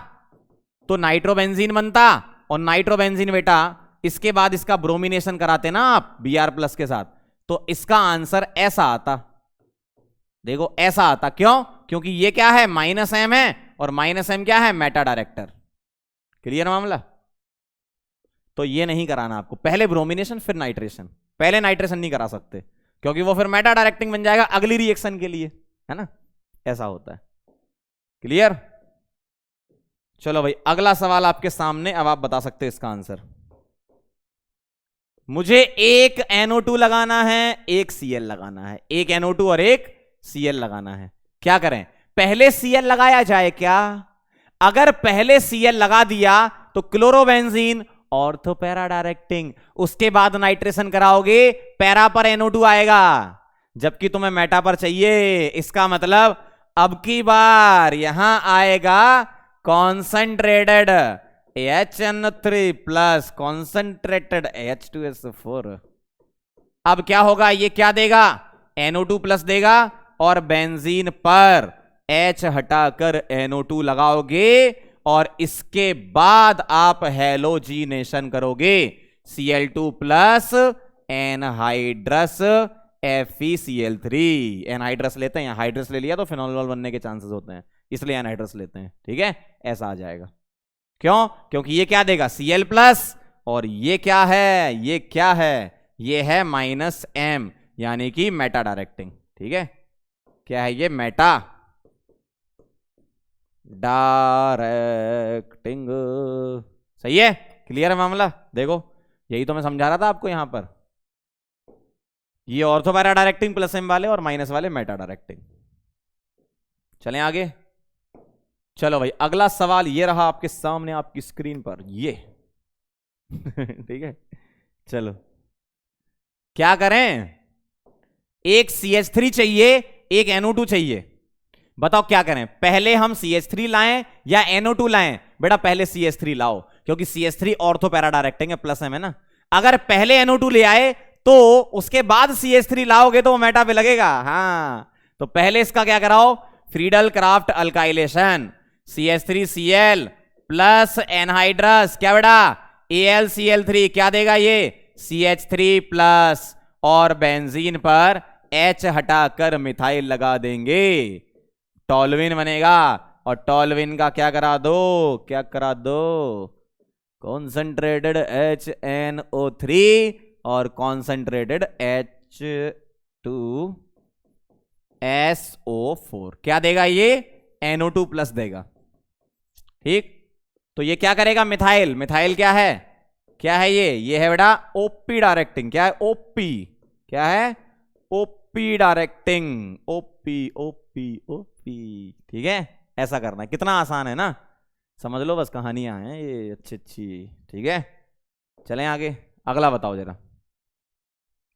तो नाइट्रोबेंजीन बनता और नाइट्रोबेंजीन बेटा इसके बाद इसका ब्रोमिनेशन कराते ना आप Br+ के साथ, तो इसका आंसर ऐसा आता। देखो ऐसा आता। क्यों? क्योंकि ये क्या है, -M है और -M क्या है, मेटा डायरेक्टर। क्लियर मामला? तो ये नहीं कराना आपको, पहले ब्रोमिनेशन फिर नाइट्रेशन। पहले नाइट्रेशन नहीं करा सकते क्योंकि वो फिर मेटा डायरेक्टिंग बन जाएगा अगली रिएक्शन के लिए, है ना? ऐसा होता है। क्लियर? चलो भाई अगला सवाल आपके सामने, अब आप बता सकते हैं इसका आंसर। मुझे एक NO2 लगाना है, एक Cl लगाना है, एक NO2 और एक Cl लगाना है। क्या करें? पहले Cl लगाया जाए क्या? अगर पहले Cl लगा दिया तो क्लोरोबेंजीन ऑर्थो पैरा डायरेक्टिंग, उसके बाद नाइट्रेशन कराओगे पैरा पर NO2 आएगा, जबकि तुम्हें मेटा पर चाहिए। इसका मतलब अब की बार यहां आएगा concentrated HN3 plus concentrated H2SO4। अब क्या होगा, ये क्या देगा, NO2 प्लस देगा और बेंजीन पर H हटाकर NO2 लगाओगे और इसके बाद आप हैलोजिनेशन करोगे, Cl2 plus anhydrous FeCl3। Anhydrous लेते हैं, हाइड्रस ले लिया तो फिनोल बनने के चांसेस होते हैं, इसलिए एनहाइड्रस लेते हैं। ठीक है, ऐसा आ जाएगा। क्यों? क्योंकि ये क्या देगा, Cl+ और ये क्या है, ये क्या है, ये है -M, यानी कि मेटा डायरेक्टिंग। ठीक है, क्या है ये, मेटा डायरेक्टिंग। सही है? क्लियर है मामला? देखो यही तो मैं समझा रहा था आपको। यहां पर ये ऑर्थो पैरा डायरेक्टिंग +M वाले और माइनस वाले मेटा डायरेक्टिंग। चलें आगे। चलो भाई अगला सवाल ये रहा आपके सामने आपकी स्क्रीन पर, ये ठीक है। चलो क्या करें, एक CH3 चाहिए, एक NO2 चाहिए। बताओ क्या करें, पहले हम CH3 लाएं या NO2 लाएं? बेटा पहले CH3 लाओ, क्योंकि CH3 ऑर्थो पैरा डायरेक्टिंग है, +M है ना। अगर पहले NO2 ले आए तो उसके बाद CH3 लाओगे तो वो मेटा पे लगेगा। हाँ, तो पहले इसका क्या कराओ, Friedel craft alkylation, CH3Cl plus anhydrous, क्या बेटा, AlCl3, क्या देगा ये, CH3+ और बेंजीन पर H हटाकर मिथाइल लगा देंगे, टॉलविन बनेगा। और टॉलविन का क्या करा दो, क्या करा दो, कॉन्सेंट्रेटेड HNO3 और कॉन्सेंट्रेटेड H2SO4। क्या देगा ये, NO2+ देगा। ठीक, तो ये क्या करेगा, मिथाइल। मिथाइल क्या है, क्या है ये है बेटा OP डायरेक्टिंग। क्या है, OP, क्या है, OP डायरेक्टिंग, OP। ठीक है, ऐसा करना है। कितना आसान है ना, समझ लो बस, कहानियां हैं ये अच्छी अच्छी। ठीक है, चलें आगे। अगला बताओ जरा,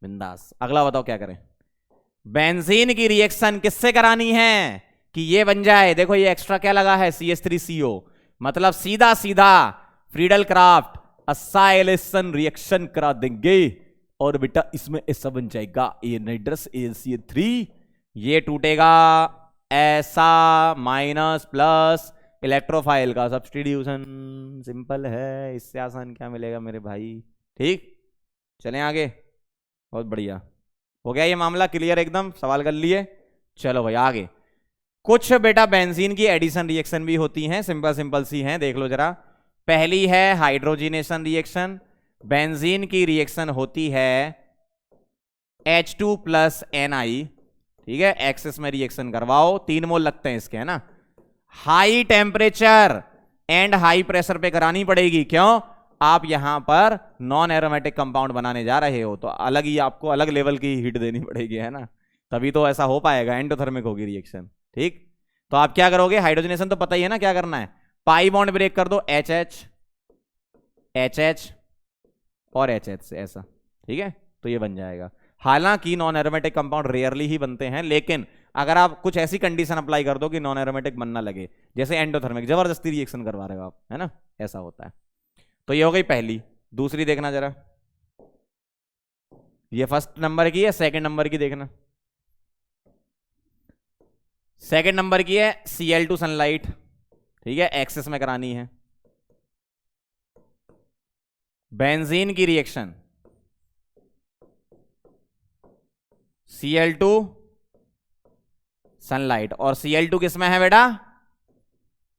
बिंदास अगला बताओ क्या करें। बेंजीन की रिएक्शन किससे करानी है कि ये बन जाए, देखो ये एक्स्ट्रा क्या लगा है, CH3CO, मतलब सीधा सीधा फ्रीडल क्राफ्ट असाइलेशन रिएक्शन करा देंगे और बेटा इसमें ऐसा बन जाएगा एनहाइड्रस AlCl3, ये टूटेगा ऐसा, -+ इलेक्ट्रोफाइल का सब्स्टिट्यूशन। सिंपल है, इससे आसान क्या मिलेगा मेरे भाई। ठीक, चलें आगे। बहुत बढ़िया, हो गया ये मामला क्लियर एकदम, सवाल कर लिए। चलो भाई आगे। कुछ बेटा बेंजीन की एडिशन रिएक्शन भी होती हैं, सिंपल सिंपल सी हैं, देख लो जरा। पहली है हाइड्रोजिनेशन रिएक्शन। बेंजीन की रिएक्शन होती है H2 + Ni, ठीक है, एक्सेस में रिएक्शन करवाओ, 3 मोल लगते हैं इसके, है ना। High temperature and high pressure पे करानी पड़ेगी। क्यों, आप यहां पर नॉन एरोमेटिक कंपाउंड बनाने जा रहे हो, तो अलग ही आपको अलग लेवल की हीट देनी पड़ेगी, है ना, तभी तो ऐसा हो पाएगा, एंडोथर्मिक होगी रिएक्शन। ठीक, तो आप क्या करोगे, हाइड्रोजनेशन तो पता ही है ना क्या करना है, पाई बॉन्ड ब्रेक कर दो एच एच एच एच और एच एच से ऐसा, ठीक है, तो ये बन जाएगा। हालांकि नॉन एरोमेटिक कंपाउंड रेयरली ही बनते हैं, लेकिन अगर आप कुछ ऐसी कंडीशन अप्लाई कर दो कि नॉन एरोमेटिक बनना लगे, जैसे एंडोथर्मिक, जबरदस्ती रिएक्शन करवा रहे हो आप, है ना, ऐसा होता है। तो ये हो गई पहली। दूसरी देखना जरा, ये फर्स्ट नंबर की है, सेकंड नंबर की देखना। सेकंड नंबर की है Cl2 सनलाइट, ठीक है, एक्सेस में करानी है। बेंजीन की रिएक्शन Cl2 सनलाइट, और Cl2 किस में है बेटा,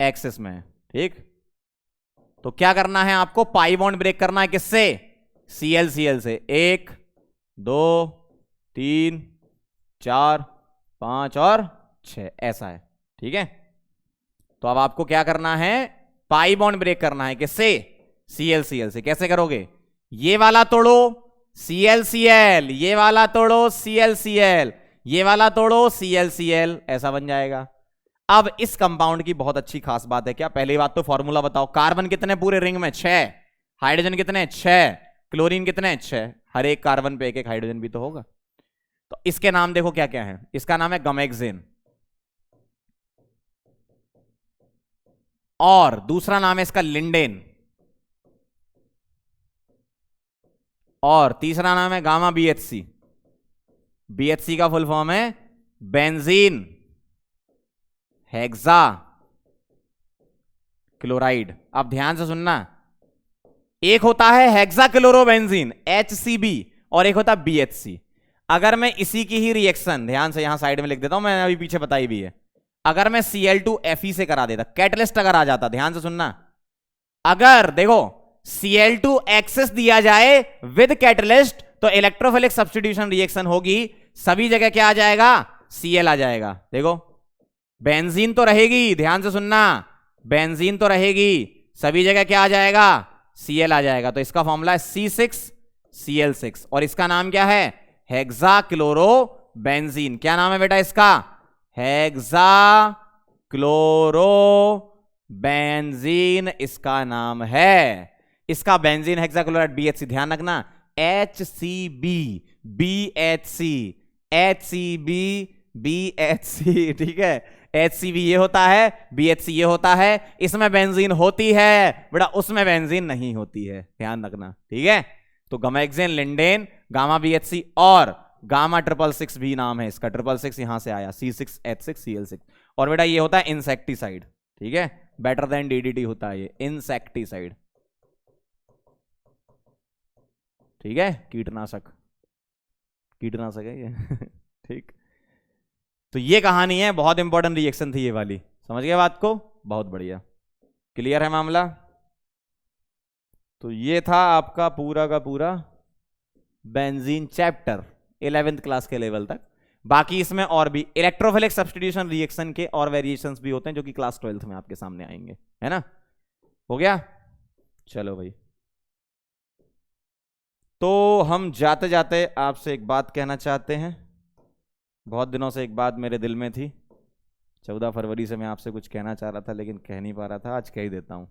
एक्सेस में, ठीक। तो क्या करना है आपको, पाई बॉन्ड ब्रेक करना है, किससे, Cl से। 1 2 3 4 5 और 6, ऐसा है, ठीक है। तो अब आपको क्या करना है, पाई बॉन्ड ब्रेक करना है, किससे, Cl से। कैसे करोगे, ये वाला तोड़ो Cl, ये वाला तोड़ो Cl, ये वाला तोड़ो Cl, ऐसा बन जाएगा। अब इस कंपाउंड की बहुत अच्छी खास बात है क्या, पहली बात तो फॉर्मूला बताओ, कार्बन कितने पूरे रिंग में, 6, हाइड्रोजन कितने, 6, क्लोरीन कितने, 6, हर एक कार्बन पे एक एक हाइड्रोजन भी तो होगा। तो इसके नाम देखो क्या क्या है, इसका नाम है गमेक्सेन, और दूसरा नाम है इसका लिंडेन, और तीसरा नाम है गामा BHC। BHC का फुल फॉर्म है बेंजीन हेक्सा क्लोराइड। अब ध्यान से सुनना, एक होता है हेक्सा क्लोरोबेंजीन HCB, और एक होता है BHC। अगर मैं इसी की ही रिएक्शन, ध्यान से यहां साइड में लिख देता हूं, मैंने अभी पीछे बताई भी है, अगर मैं Cl2Fe से करा देता, कैटलिस्ट अगर आ जाता, ध्यान से सुनना, अगर देखो Cl2 एक्सेस दिया जाए विद कैटलिस्ट, तो इलेक्ट्रोफिलिक सब्स्टिट्यूशन रिएक्शन होगी, सभी जगह क्या आ जाएगा, Cl आ जाएगा। देखो बेंजीन तो रहेगी, ध्यान से सुनना, बेंजीन तो रहेगी, सभी जगह क्या आ जाएगा, Cl आ जाएगा। तो इसका फॉर्मूला है C6Cl6, और इसका नाम क्या है, हेक्सा क्लोरोबेंजीन। क्या नाम है बेटा इसका, हेक्सा क्लोरोबेंजीन इसका नाम है। इसका बेंजीन हेक्साक्लोराइड BHC, ध्यान रखना, HCB BHC HCB BHC, ठीक है, HCB ये होता है, BHC ये होता है, इसमें बेंजीन होती है बेटा, उसमें बेंजीन नहीं होती है, ध्यान रखना, ठीक है। तो गमेक्सेन, लिंडेन, गामा BHC, और गामा 666 भी नाम है इसका, 666 यहां से आया, C6H6Cl6। और बेटा ये होता है इंसेक्टिसाइड, ठीक है, बेटर देन DDT होता है ये, इंसेक्टिसाइड, ठीक है, कीटनाशक है ये ठीक। तो ये कहानी है, बहुत इंपॉर्टेंट रिएक्शन थी ये वाली, समझ गए बात को, बहुत बढ़िया, क्लियर है मामला। तो ये था आपका पूरा का पूरा बेंजीन चैप्टर 11th क्लास के लेवल तक। बाकी इसमें और भी इलेक्ट्रोफिलिक सब्स्टिट्यूशन रिएक्शन के और वेरिएशंस भी होते हैं, जो कि क्लास 12th में आपके सामने आएंगे, है ना, हो गया। चलो भाई, तो हम जाते जाते आपसे एक बात कहना चाहते हैं, बहुत दिनों से एक बात मेरे दिल में थी, 14 फरवरी से मैं आपसे कुछ कहना चाह रहा था लेकिन कह नहीं पा रहा था, आज कह ही देता हूं।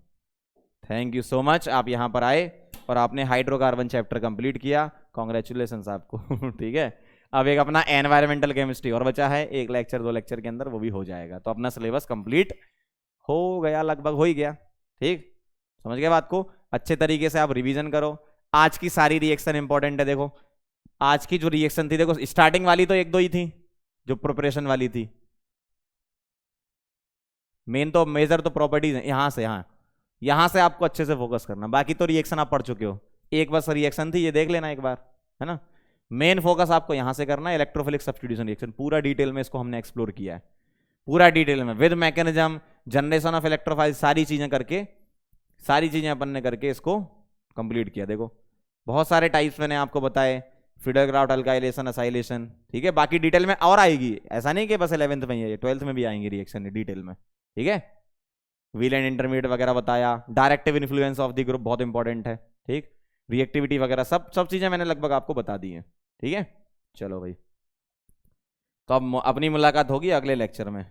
थैंक यू सो मच, आप यहां पर आए और आपने हाइड्रोकार्बन चैप्टर कंप्लीट किया, कॉन्ग्रेचुलेशंस आपको ठीक है। अब एक अपना एनवायरमेंटल केमिस्ट्री और बचा है, एक लेक्चर 2 लेक्चर के अंदर वो भी हो जाएगा, तो अपना सिलेबस कंप्लीट हो गया, लगभग हो ही गया, ठीक, समझ गए बात को। अच्छे तरीके से आप रिवीजन करो, आज की सारी रिएक्शन इंपॉर्टेंट है। देखो आज की जो रिएक्शन थी, देखो स्टार्टिंग वाली तो 1-2 ही थी जो प्रिपरेशन वाली थी, मेन तो मेजर तो प्रॉपर्टीज है, यहां से आपको अच्छे से फोकस करना, बाकी तो रिएक्शन आप पढ़ चुके हो, एक बस रिएक्शन थी, ये देख लेना एक बार, है ना। मेन फोकस आपको यहां से करना है, इलेक्ट्रोफिलिक सब्स्टिट्यूशन रिएक्शन, पूरा डिटेल में इसको हमने एक्सप्लोर किया है, पूरा डिटेल में, with mechanism, generation of electrophile, सारी चीजें करके, सारी चीजें अपन ने करके इसको कंप्लीट किया। देखो बहुत सारे टाइप्स मैंने आपको बताए, फिडरक्राफ्ट, अल्काइलेशन, असाइलेशन, ठीक है, बाकी डिटेल में और आएगी, ऐसा नहीं कि बस 11th में ही है, 12th में भी आएंगी रिएक्शन डिटेल में, ठीक है। व्हील एंड इंटरमीडिएट वगैरह बताया, directive influence of the group बहुत इंपॉर्टेंट है, ठीक, रिएक्टिविटी वगैरह सब चीजें मैंने लगभग आपको बता दी हैं, ठीक है। चलो भाई, तो अब अपनी मुलाकात होगी अगले लेक्चर में,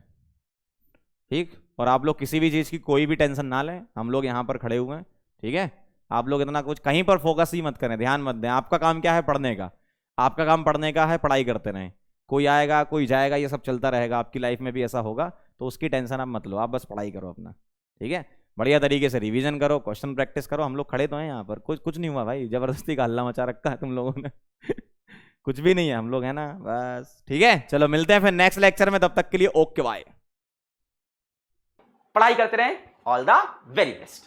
ठीक। और आप लोग किसी भी चीज़ की कोई भी टेंशन ना लें, हम लोग यहाँ पर खड़े हुए हैं, ठीक है। आप लोग इतना कुछ कहीं पर फोकस ही मत करें, ध्यान मत दें। आपका काम क्या है? पढ़ने का। आपका काम पढ़ने का है, पढ़ाई करते रहें। कोई आएगा कोई जाएगा, ये सब चलता रहेगा, आपकी लाइफ में भी ऐसा होगा, तो उसकी टेंशन आप मत लो, आप बस पढ़ाई करो अपना, ठीक है। बढ़िया तरीके से रिवीजन करो, क्वेश्चन प्रैक्टिस करो। हम लोग खड़े तो हैं यहाँ पर, कुछ नहीं हुआ भाई, जबरदस्ती का हल्ला मचा रखा है तुम लोगों ने कुछ भी नहीं है, हम लोग है ना, बस ठीक है। चलो मिलते हैं फिर नेक्स्ट लेक्चर में, तब तक के लिए ओके बाय। पढ़ाई करते रहें, ऑल द वेरी बेस्ट।